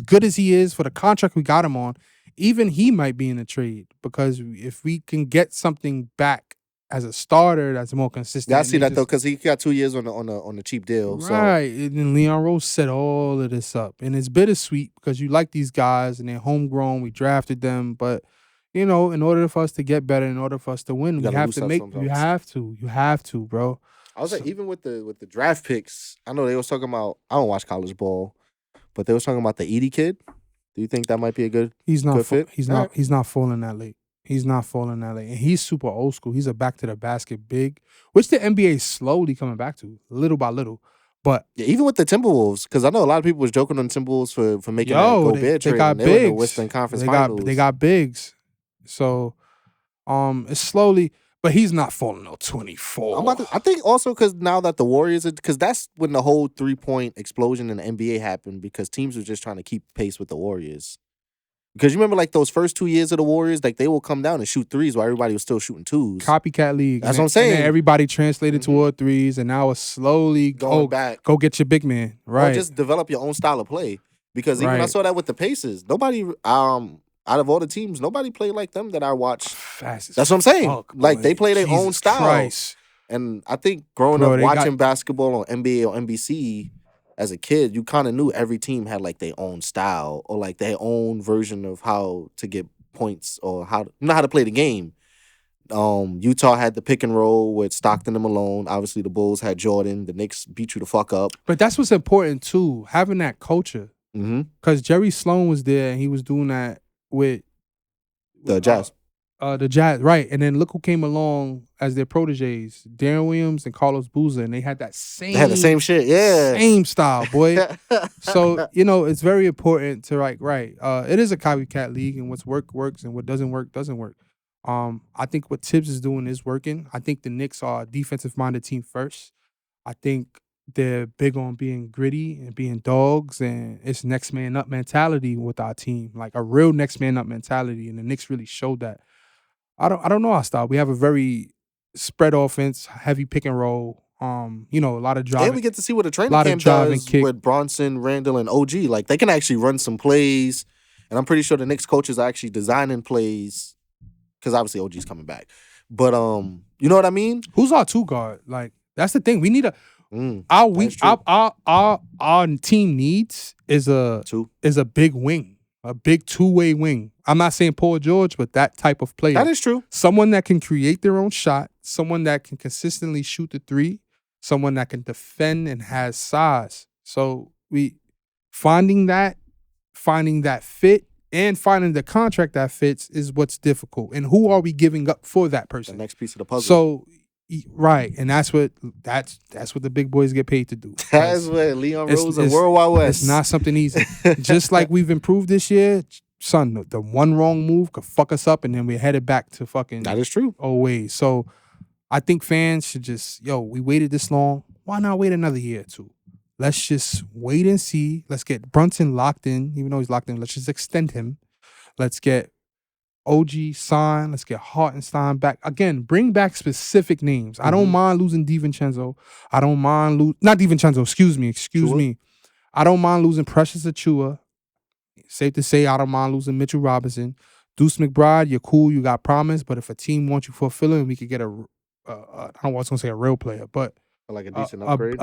good as he is for the contract we got him on, even he might be in a trade because if we can get something back as a starter that's more consistent. Yeah, I see that though, because he got 2 years on the cheap deal. Right. And then Leon Rose set all of this up. And it's bittersweet because you like these guys and they're homegrown. We drafted them. But, you know, in order for us to get better, in order for us to win, you have to, bro. I was like, even with the draft picks, I know they was talking about, I don't watch college ball, but they was talking about the Edey kid. Do you think that might be a good fit? He's not falling that late. He's not falling that late. And he's super old school. He's a back to the basket big, which the NBA is slowly coming back to, little by little. But yeah, even with the Timberwolves, because I know a lot of people was joking on Timberwolves for making that Gobert trade. They got bigs. They were in the Western Conference Finals. They got bigs. So it's slowly, but he's not falling no 24. I think also because now that the Warriors, because that's when the whole 3-point explosion in the NBA happened, because teams were just trying to keep pace with the Warriors. Because you remember, like, those first 2 years of the Warriors, like, they will come down and shoot threes while everybody was still shooting twos. Copycat league. That's what I'm saying. And everybody translated toward threes, and now it's slowly going back. Go get your big man. Right. Or just develop your own style of play. Because even I saw that with the Pacers. Nobody, out of all the teams, nobody played like them that I watched. Fast That's what I'm saying. Fuck, like, they play their own style. Christ. And I think growing up watching basketball on NBA or NBC, as a kid, you kind of knew every team had like their own style or like their own version of how to get points or how to play the game. Utah had the pick and roll with Stockton and Malone. Obviously, the Bulls had Jordan. The Knicks beat you the fuck up. But that's what's important too, having that culture. Because Jerry Sloan was there and he was doing that with the Jazz. The Jazz, right. And then look who came along as their proteges, Darren Williams and Carlos Boozer, and they had that same... They had the same shit, yeah. Same style, boy. So, you know, it's very important to, it is a copycat league, and what's works, and what doesn't work, doesn't work. I think what Thibs is doing is working. I think the Knicks are a defensive-minded team first. I think they're big on being gritty and being dogs, and it's next man up mentality with our team, like a real next man up mentality, and the Knicks really showed that. I don't know our style. We have a very spread offense, heavy pick and roll. You know, a lot of driving. And we get to see what a training camp does with Brunson, Randall, and OG. Like, they can actually run some plays. And I'm pretty sure the Knicks coaches are actually designing plays, because obviously OG's coming back. But you know what I mean? Who's our two guard? Like, that's the thing. We need our team needs is a big wing. A big two-way wing. I'm not saying Paul George, but that type of player. That is true. Someone that can create their own shot, someone that can consistently shoot the three, someone that can defend and has size. So we finding that fit and finding the contract that fits is what's difficult. And who are we giving up for that person? The next piece of the puzzle. So right, and that's what the big boys get paid to do. That's what Leon Rose and World Wide West. It's not something easy. Just like we've improved this year, son. The one wrong move could fuck us up, and then we're headed back to fucking. That is true. Oh wait, so I think fans should just we waited this long. Why not wait another year or two? Let's just wait and see. Let's get Brunson locked in, even though he's locked in. Let's just extend him. Let's get OG signed. Let's get Hartenstein back. Again, bring back specific names. I don't mind losing DiVincenzo. I don't mind not DiVincenzo, excuse me. I don't mind losing Precious Achua. safe to say I don't mind losing Mitchell Robinson. Deuce McBride, you're cool, you got promise, but if a team wants you for a filler, we could get I don't want to say a real player, but like a decent upgrade.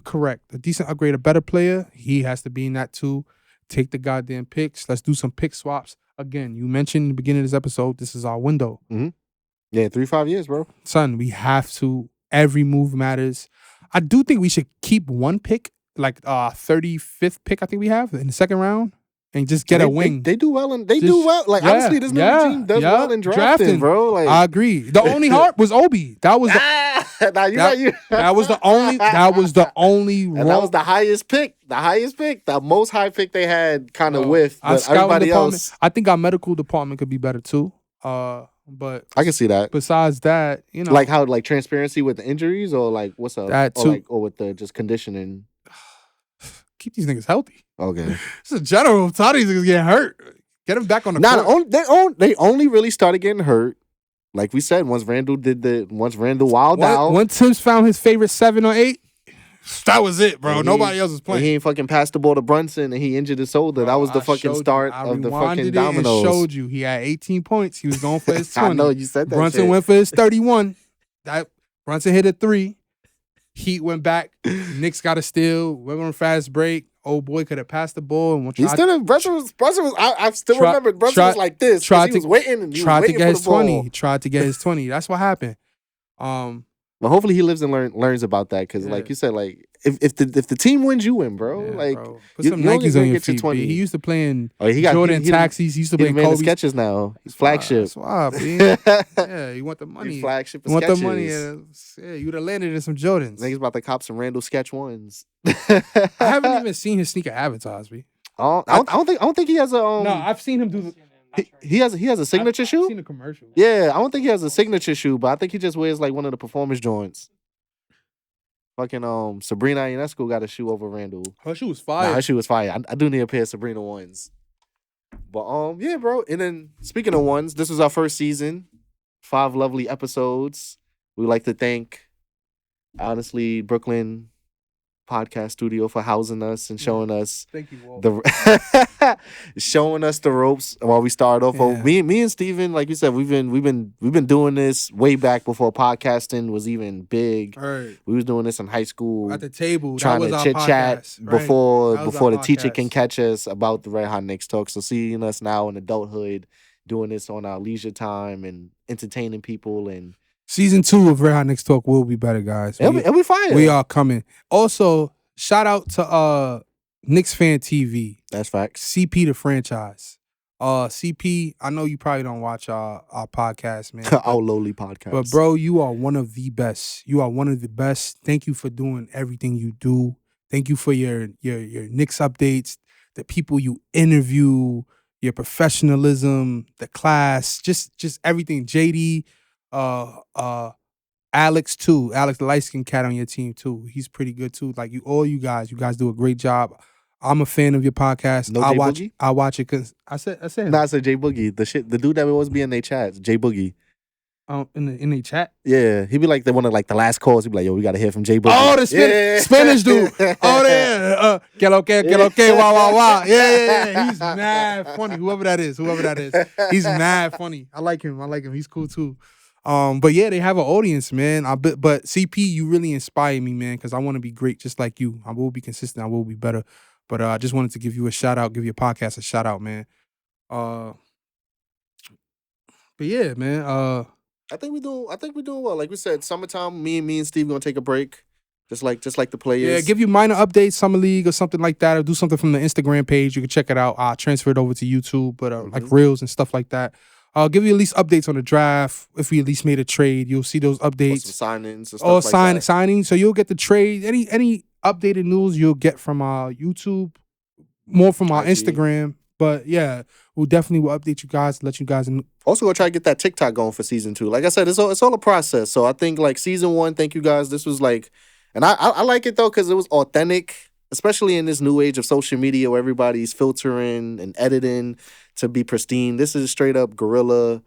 Correct. A decent upgrade, a better player. He has to be in that too. Take the goddamn picks. Let's do some pick swaps. Again, you mentioned in the beginning of this episode, this is our window. Mm-hmm. Yeah, 3-5 years, bro. Son, we have to. Every move matters. I do think we should keep one pick, like 35th pick I think we have in the second round, and just get a wing. They do well, and do well. Like, honestly, this new team does well in drafting, bro. Like, I agree. The only heart was Obi. That was that was the only. That was the only. And that was the highest pick. The most high pick they had, kind of with. But everybody else, I think our medical department could be better too. But I can see that. Besides that, you know, like how transparency with the injuries, or like what's up, that too, or with the just conditioning. Keep these niggas healthy. Okay, it's a general. How these niggas getting hurt? Get them back on the court. They only really started getting hurt, like we said, once Randall wilded out. Once Thibs found his favorite 7 or 8. That was it, bro. Nobody else was playing. He ain't fucking passed the ball to Brunson, and he injured his shoulder. That was the fucking start of the fucking dominoes. I showed you. He had 18 points. He was going for his 20. I know, you said that Brunson shit. went for his 31. Brunson hit a 3. Heat went back. Knicks got a steal. Went on a fast break. Old boy could have passed the ball. And Brunson was. I still remember Brunson was like this. He was waiting and he was waiting to get his for the 20. ball. He tried to get his 20. That's what happened. But hopefully he lives and learns about that, because like you said, like if the team wins, you win, bro. Yeah, like bro. Put some Nikes on your feet. He used to play in Jordan Taxis. He used to play in Kobe's sketches now. He's flagship. That's why, man. Yeah, you want the money. He's flagship. You want sketches. the money. Yeah, you would have landed in some Jordans. Niggas about to cop some Randall sketch ones. I haven't even seen his sneaker advertised, me. I don't think he has a. No, I've seen him do. He has a signature shoe. I've seen a commercial. Yeah, I don't think he has a signature shoe, but I think he just wears like one of the performance joints. Fucking Sabrina Ionescu got a shoe over Randall. Her shoe was fire. Her shoe was fire. I do need a pair of Sabrina ones. But yeah, bro. And then speaking of ones, this was our first season. 5 lovely episodes. We'd like to thank, honestly, Brooklyn Podcast Studio for housing us and showing us showing us the ropes while we started off. Yeah. Me and Steven, like you said, we've been doing this way back before podcasting was even big. Right. We was doing this in high school at the table, trying to chit chat before the teacher can catch us about the Red Hot Knicks Talk. So seeing us now in adulthood, doing this on our leisure time and entertaining people, and Season 2 of Red Hot Knicks Talk will be better, guys. It'll be fire. We are coming. Also, shout out to Knicks Fan TV. That's facts. CP the franchise. CP, I know you probably don't watch our podcast, man. Our lowly podcast. But bro, you are one of the best. You are one of the best. Thank you for doing everything you do. Thank you for your Knicks updates, the people you interview, your professionalism, the class, just everything. JD, Alex too. Alex, the light-skinned cat on your team too. He's pretty good too. Like you guys do a great job. I'm a fan of your podcast. No Jay Boogie? I watch it because I said him. Nah, I said Jay Boogie. The dude that would always be in their chats, Jay Boogie. In the chat? Yeah. He'd be like one of like the last calls. He'd be like, yo, we gotta hear from Jay Boogie. Oh, the Spanish dude. Oh, yeah. Que lo que, wah. Yeah. He's mad funny. Whoever that is. He's mad funny. I like him. He's cool too. But yeah, they have an audience, man. But CP, you really inspire me, man, because I want to be great just like you. I will be consistent. I will be better. But I just wanted to give you a shout out, give your podcast a shout out, man. But yeah, man. I think we're doing well. Like we said, summertime, me and Steve gonna take a break. Just like the players. Yeah, give you minor updates, summer league or something like that, or do something from the Instagram page. You can check it out. I'll transfer it over to YouTube, but like reels and stuff like that. I'll give you at least updates on the draft. If we at least made a trade, you'll see those updates. Or some signings and stuff like that. Signings. So you'll get the trade. Any updated news you'll get from our YouTube, more from our Instagram. But yeah, we'll definitely update you guys, let you guys know. Also, gonna try to get that TikTok going for season 2. Like I said, it's all a process. So I think like season 1, thank you guys. This was like, and I like it though because it was authentic, especially in this new age of social media where everybody's filtering and editing to be pristine. This is straight up guerrilla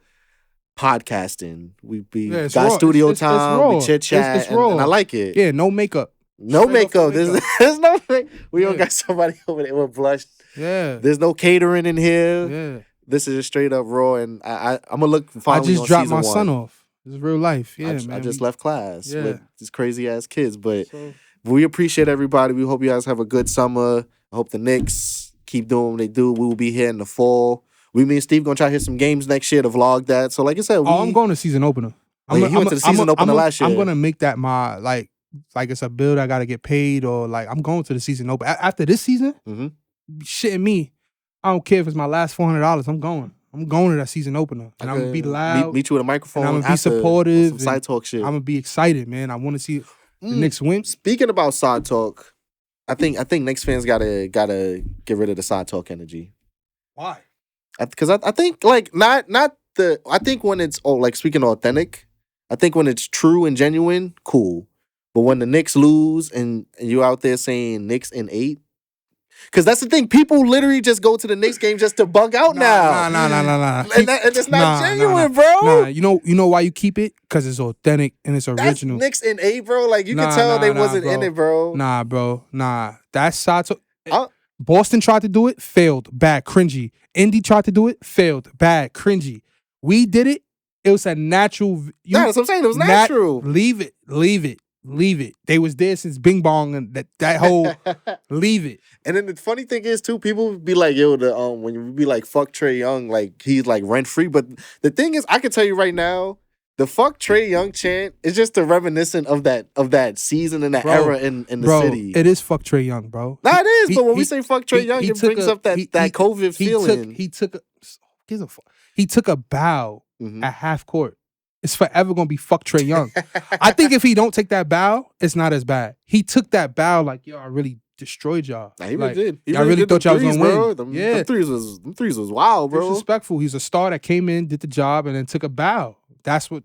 podcasting. We got studio time, we chit chat, and I like it. Yeah, no makeup. No Straight off the makeup. makeup. There's no we don't Yeah. got somebody over there with blush. Yeah. There's no catering in here. Yeah. This is just straight up raw, and I'm gonna look I finally just on dropped season my 1. son off. This is real life. Yeah, I man. just left class Yeah. with these crazy ass kids, but So, we appreciate everybody. We hope you guys have a good summer. I hope the Knicks keep doing what they do. We will be here in the fall. Me and Steve gonna try to hit some games next year to vlog that. So like I said, I'm going to season opener. he went to the season opener last year. I'm gonna make that my like it's a bill I gotta get paid, or like I'm going to the season opener after this season. Shitting me, I don't care if it's my last $400. I'm going. I'm going to that season opener, and I'm gonna be loud. Meet you with a microphone. And I'm gonna be supportive. Some side talk shit. I'm gonna be excited, man. I want to see the Knicks win. Speaking about side talk, I think Knicks fans gotta get rid of the side talk energy. Why? Because I think like not the. I think when it's like speaking authentic, I think when it's true and genuine, cool. But when the Knicks lose and you're out there saying Knicks in 8. Because that's the thing. People literally just go to the Knicks game just to bug out now. Nah. And it's not genuine, bro. Nah, you know why you keep it? Because it's authentic and it's original. That's Knicks in 8, bro. Like, you can tell they wasn't in it, bro. Nah, bro. Nah. That's side talk. Boston tried to do it, failed, bad, cringy. Indy tried to do it, failed, bad, cringy. We did it. It was a natural. That's what I'm saying. It was natural. Leave it. They was there since Bing Bong and that whole leave it. And then the funny thing is too, people be like, yo, when you be like fuck Trae Young, like he's like rent free. But the thing is, I can tell you right now, the fuck Trae Young chant is just a reminiscent of that season and that era in the city. It is fuck Trae Young, bro. Nah, it is. But when we say fuck Trae Young, it brings up that COVID feeling. He took a bow at half court. It's forever gonna be fuck Trae Young. I think if he don't take that bow, it's not as bad. He took that bow like, yo, I really destroyed y'all. Nah, he really did. I really thought y'all was gonna win. Them threes was wild, bro. Disrespectful. He's a star that came in, did the job, and then took a bow. That's why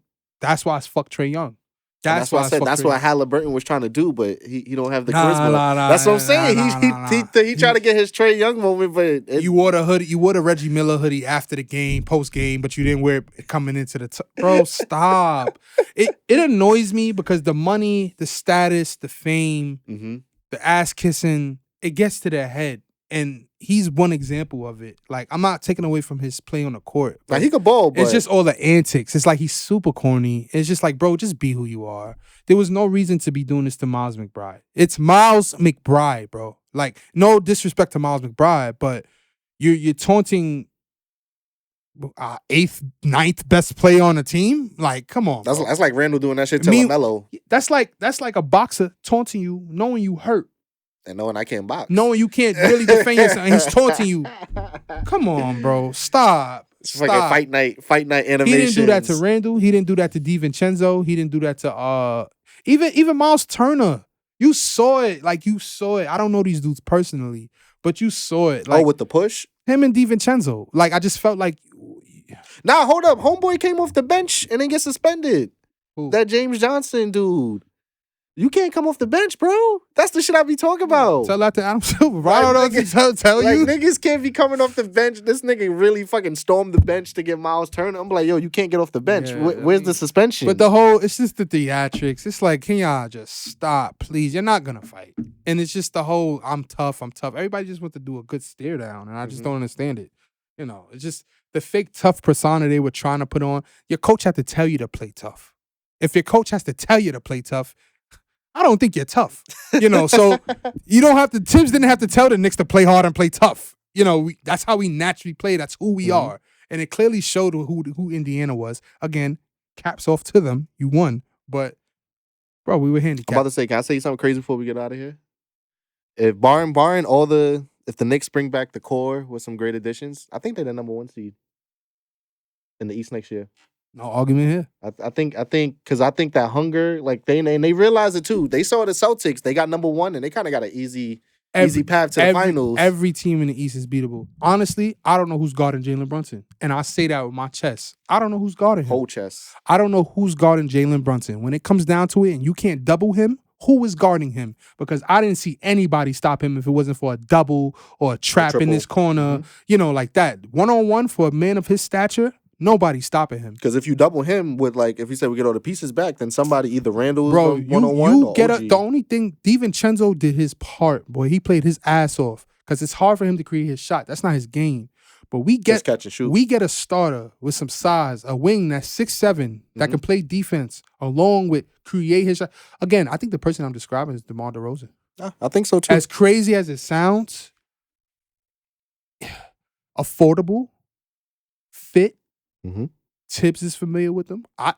it's fuck Trae Young. That's why I said that's what Halliburton was trying to do, but he don't have the charisma. That's what I'm saying. He tried to get his Trae Young moment, but you wore the hoodie, you wore the Reggie Miller hoodie after the game, post game, but you didn't wear it coming into the bro. Stop. It annoys me because the money, the status, the fame, the ass kissing, it gets to their head. And he's one example of it. Like, I'm not taking away from his play on the court. Like, he could ball, but it's just all the antics. It's like he's super corny. It's just like, bro, just be who you are. There was no reason to be doing this to Miles McBride. It's Miles McBride, bro. Like, no disrespect to Miles McBride, but you're taunting 8th, 9th best player on the team. Like, come on. That's like Randall doing that shit to LaMelo. That's like a boxer taunting you, knowing you hurt. And knowing I can't box. Knowing you can't really defend yourself and he's taunting you. Come on, bro. Stop. It's like a fight night animation. He didn't do that to Randall. He didn't do that to DiVincenzo. He didn't do that to even Miles Turner. You saw it. Like, you saw it. I don't know these dudes personally, but you saw it. Like, with the push? Him and DiVincenzo. Like, I just felt like... Nah, hold up. Homeboy came off the bench and then get suspended. Who? That James Johnson dude. You can't come off the bench, bro. That's the shit I be talking about. Tell that to Adam Silver. I don't know to tell you. Niggas can't be coming off the bench. This nigga really fucking stormed the bench to get Miles Turner. I'm like, yo, you can't get off the bench. Yeah, Where's the suspension? But it's just the theatrics. It's like, can y'all just stop, please? You're not going to fight. And it's just the whole, I'm tough. Everybody just wants to do a good stare down, and I just don't understand it. You know, it's just the fake tough persona they were trying to put on. Your coach had to tell you to play tough. If your coach has to tell you to play tough, I don't think you're tough, you know. So you don't have to. Thibs didn't have to tell the Knicks to play hard and play tough. You know, that's how we naturally play. That's who we are, and it clearly showed who Indiana was. Again, caps off to them. You won, but bro, we were handicapped. I'm about to say, can I say something crazy before we get out of here? If barring if the Knicks bring back the core with some great additions, I think they're the number 1 seed in the East next year. No argument here. I think that hunger, like they realize it too. They saw the Celtics, they got number 1, and they kind of got an easy path to the finals. Every team in the East is beatable. Honestly, I don't know who's guarding Jalen Brunson, and I say that with my chest. I don't know who's guarding him. Whole chest. I don't know who's guarding Jalen Brunson. When it comes down to it, and you can't double him, who is guarding him? Because I didn't see anybody stop him if it wasn't for a double or a trap in this corner, you know, like that. 1-on-1 for a man of his stature. Nobody's stopping him. Because if you double him with if you said we get all the pieces back, then somebody either Randall is Bro, going one-on-one you or get OG. the only thing, DiVincenzo did his part, boy. He played his ass off because it's hard for him to create his shot. That's not his game. But we Just catch and shoot. We get a starter with some size, a wing that's 6'7", that can play defense along with create his shot. Again, I think the person I'm describing is DeMar DeRozan. I think so too. As crazy as it sounds, affordable, fit. Thibs is familiar with them. I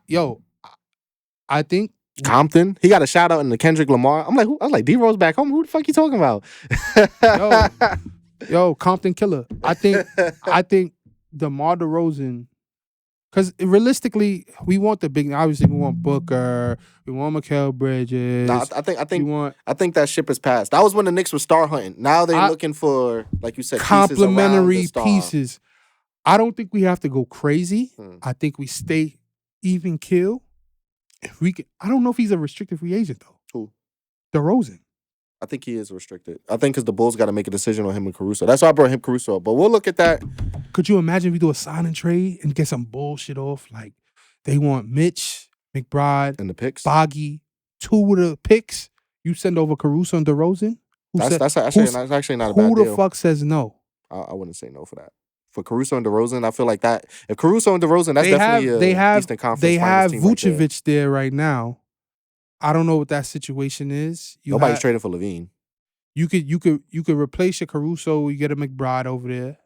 think Compton, he got a shout out in the Kendrick Lamar. I was like, D-Rose back home. Who the fuck you talking about? Yo, Compton killer. I think DeMar DeRozan, because realistically, we want the big. Obviously, we want Booker. We want Mikal Bridges. Nah, I think that ship has passed. That was when the Knicks were star hunting. Now they're looking for, like you said, complementary pieces. I don't think we have to go crazy. I think we stay even kill. If we can, I don't know if he's a restricted free agent though. Who? DeRozan. I think he is restricted. I think because the Bulls got to make a decision on him and Caruso. That's why I brought him Caruso up. But we'll look at that. Could you imagine if we do a sign and trade and get some bullshit off? Like they want Mitch, McBride, and the picks, Boggy, 2 of the picks. You send over Caruso and DeRozan. That's actually not a bad deal. Who the fuck says no? I wouldn't say no for that. For Caruso and DeRozan, I feel like that. If Caruso and DeRozan, that's definitely Eastern Conference. They have Vucevic right there right now. I don't know what that situation is. Nobody's trading for Levine. You could replace your Caruso. You get a McBride over there.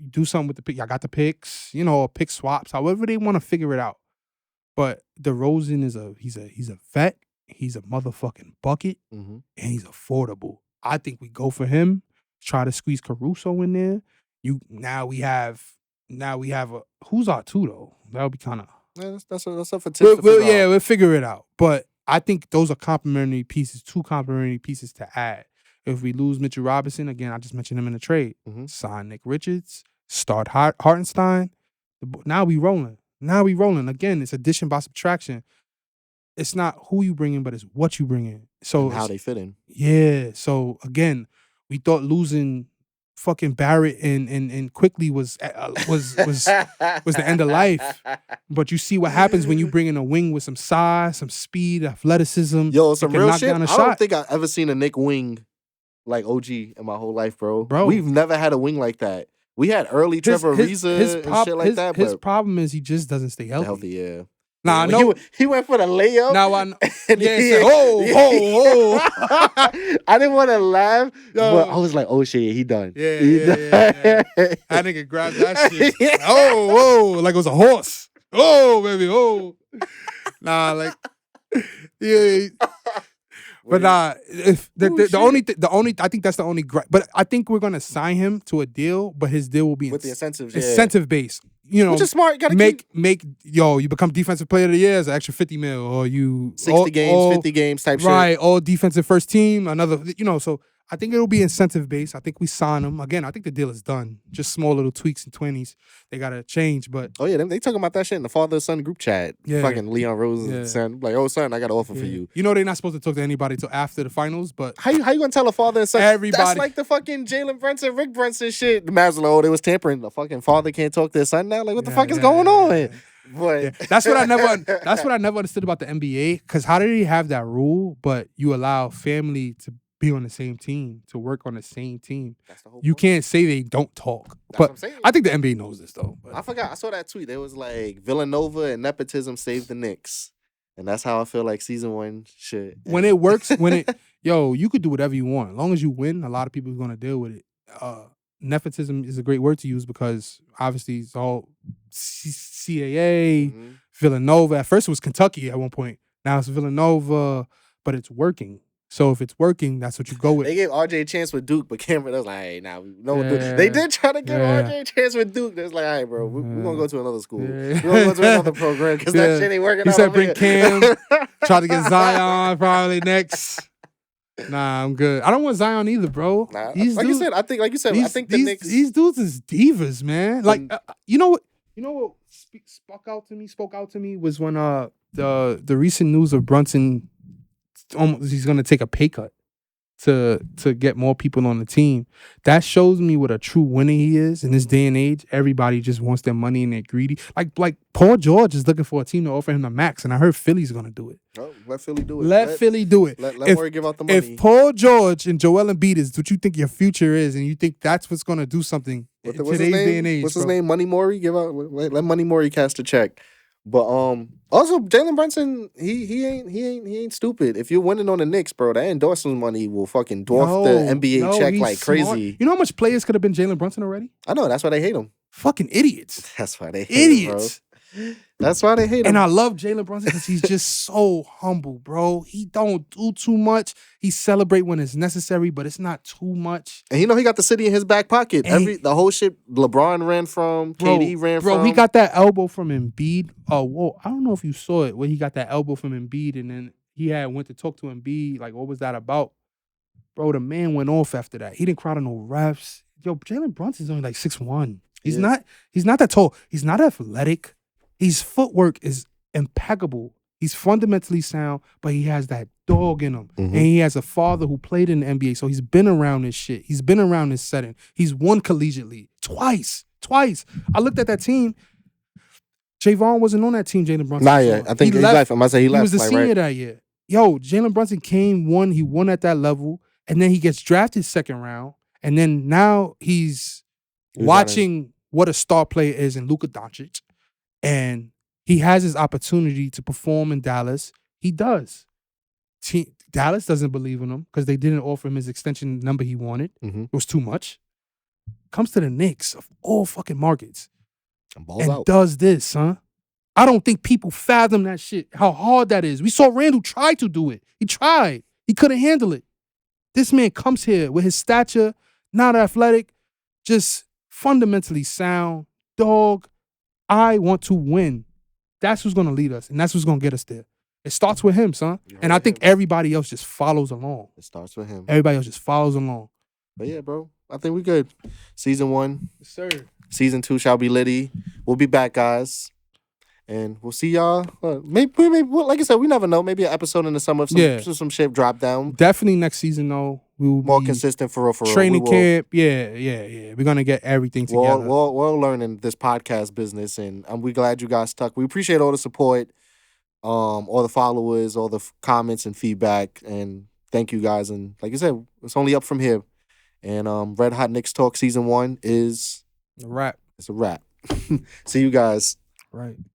Do something with the pick. I got the picks. Pick swaps. However they want to figure it out. But DeRozan he's a vet. He's a motherfucking bucket, and he's affordable. I think we go for him. Try to squeeze Caruso in there. Now we have a who's our 2 though? That would be kind of that's up for Thibs. We'll figure it out. But I think those are complementary pieces, 2 complementary pieces to add. If we lose Mitchell Robinson, again, I just mentioned him in the trade. Sign Nick Richards, start Hartenstein. Now we rolling. Again, it's addition by subtraction. It's not who you bring in, but it's what you bring in. So and how they fit in. Yeah. So again, we thought losing fucking Barrett and Quickly was the end of life. But you see what happens when you bring in a wing with some size, some speed, athleticism. Yo, some real shit. I don't think I've ever seen a Nick wing like OG in my whole life, bro. We've never had a wing like that. We had early Trevor Ariza and shit like that. His problem is he just doesn't stay healthy. Yeah. Nah, no. He went for the layup. Now I know. Oh. I didn't want to laugh, but I was like, oh shit, he done. Yeah. That nigga grabbed that shit. Like it was a horse. Oh, baby, Nah, like, yeah. But if the only I think that's the only. But I think we're gonna sign him to a deal, but his deal will be with the incentives, incentive based. Which is smart. You gotta you become defensive player of the year as an extra 50 mil, or you 60 games, 50 games type shit. Right, all defensive first team, another. So I think it'll be incentive based. I think we sign him again. I think the deal is done. Just small little tweaks and 20s. They gotta change, but they talking about that shit in the father-son group chat. Yeah. Fucking Leon Rose's son, like, oh son, I got an offer for you. They're not supposed to talk to anybody till after the finals, but how you gonna tell a father and son? Everybody. That's like the fucking Jalen Brunson, Rick Brunson shit. The Mavs they was tampering. The fucking father can't talk to his son now. Like, what the fuck is going on? But that's what I never understood about the NBA. Because how did he have that rule, but you allow family to be on the same team, to work on the same team? That's the whole you point. Can't say they don't talk. That's but what I'm saying. I think the NBA knows this though. But. I forgot. I saw that tweet. It was like Villanova and nepotism saved the Knicks. And that's how I feel like season 1 should. When it works, you could do whatever you want. As long as you win, a lot of people are going to deal with it. Nepotism is a great word to use because obviously it's all CAA, Villanova. At first it was Kentucky at one point. Now it's Villanova, but it's working. So if it's working, that's what you go with. They gave RJ a chance with Duke, but Cameron was like, hey, nah, no Duke. They did try to give RJ a chance with Duke. They was like, all right, bro, we're going to go to another school. We're going to go to another program because that shit ain't working out. He said bring Cam, try to get Zion probably next. Nah, I'm good. I don't want Zion either, bro. Nah, you said, I think the Knicks. These dudes is divas, man. Like, you know what spoke out to me was when the recent news of Brunson, he's gonna take a pay cut to get more people on the team. That shows me what a true winner he is in this day and age. Everybody just wants their money and they're greedy. Like Paul George is looking for a team to offer him the max, and I heard Philly's gonna do it. Oh, let Philly do it. Let Philly do it. Let Murray give out the money. If Paul George and Joel Embiid is what you think your future is, and you think that's what's gonna do something in today's day and age, what's his name? Money Morey. Let Money Morey cast a check. But also Jalen Brunson, he ain't stupid. If you're winning on the Knicks, bro, that endorsement money will fucking dwarf the NBA check like smart. crazy. You know how much players could have been Jalen Brunson already? I know, that's why they hate him. Fucking idiots. That's why they hate him, bro. That's why they hate him. And I love Jalen Brunson because he's just so humble, bro. He don't do too much. He celebrate when it's necessary, but it's not too much. And he got the city in his back pocket. The whole shit LeBron ran from, KD ran from. Bro, he got that elbow from Embiid. Oh, whoa. I don't know if you saw it, where he got that elbow from Embiid and then he went to talk to Embiid. Like, what was that about? Bro, the man went off after that. He didn't cry to no refs. Yo, Jalen Brunson's only like 6'1". He's not that tall. He's not athletic. His footwork is impeccable. He's fundamentally sound, but he has that dog in him. Mm-hmm. And he has a father who played in the NBA, so he's been around this shit. He's been around this setting. He's won collegiately twice. I looked at that team. Javon wasn't on that team, Jalen Brunson. Nah, yeah. I think he left. I must say he left. He was the senior that year. Yo, Jalen Brunson came, won. He won at that level. And then he gets drafted second round. And then now he's watching what a star player is in Luka Doncic. And he has his opportunity to perform in Dallas. He does. Dallas doesn't believe in him because they didn't offer him his extension number he wanted. Mm-hmm. It was too much. Comes to the Knicks of all fucking markets. And does this, huh? I don't think people fathom that shit, how hard that is. We saw Randall try to do it. He tried. He couldn't handle it. This man comes here with his stature, not athletic, just fundamentally sound, dog. I want to win. That's who's going to lead us, and that's who's going to get us there. It starts with him, son. And I think everybody else just follows along. It starts with him. Everybody else just follows along. But yeah, bro, I think we good. Season 1. Yes, sir. Season 2 shall be litty. We'll be back, guys. And we'll see y'all. Maybe, like I said, we never know. Maybe an episode in the summer if some shit drop down. Definitely next season, though. We will more be consistent for real. Training camp. Yeah. We're going to get everything together. We're all learning this podcast business, and we're glad you guys stuck. We appreciate all the support, all the followers, all the comments and feedback, and thank you guys. And like I said, it's only up from here. And Red Hot Knicks Talk Season 1 is a wrap. It's a wrap. See you guys. Right.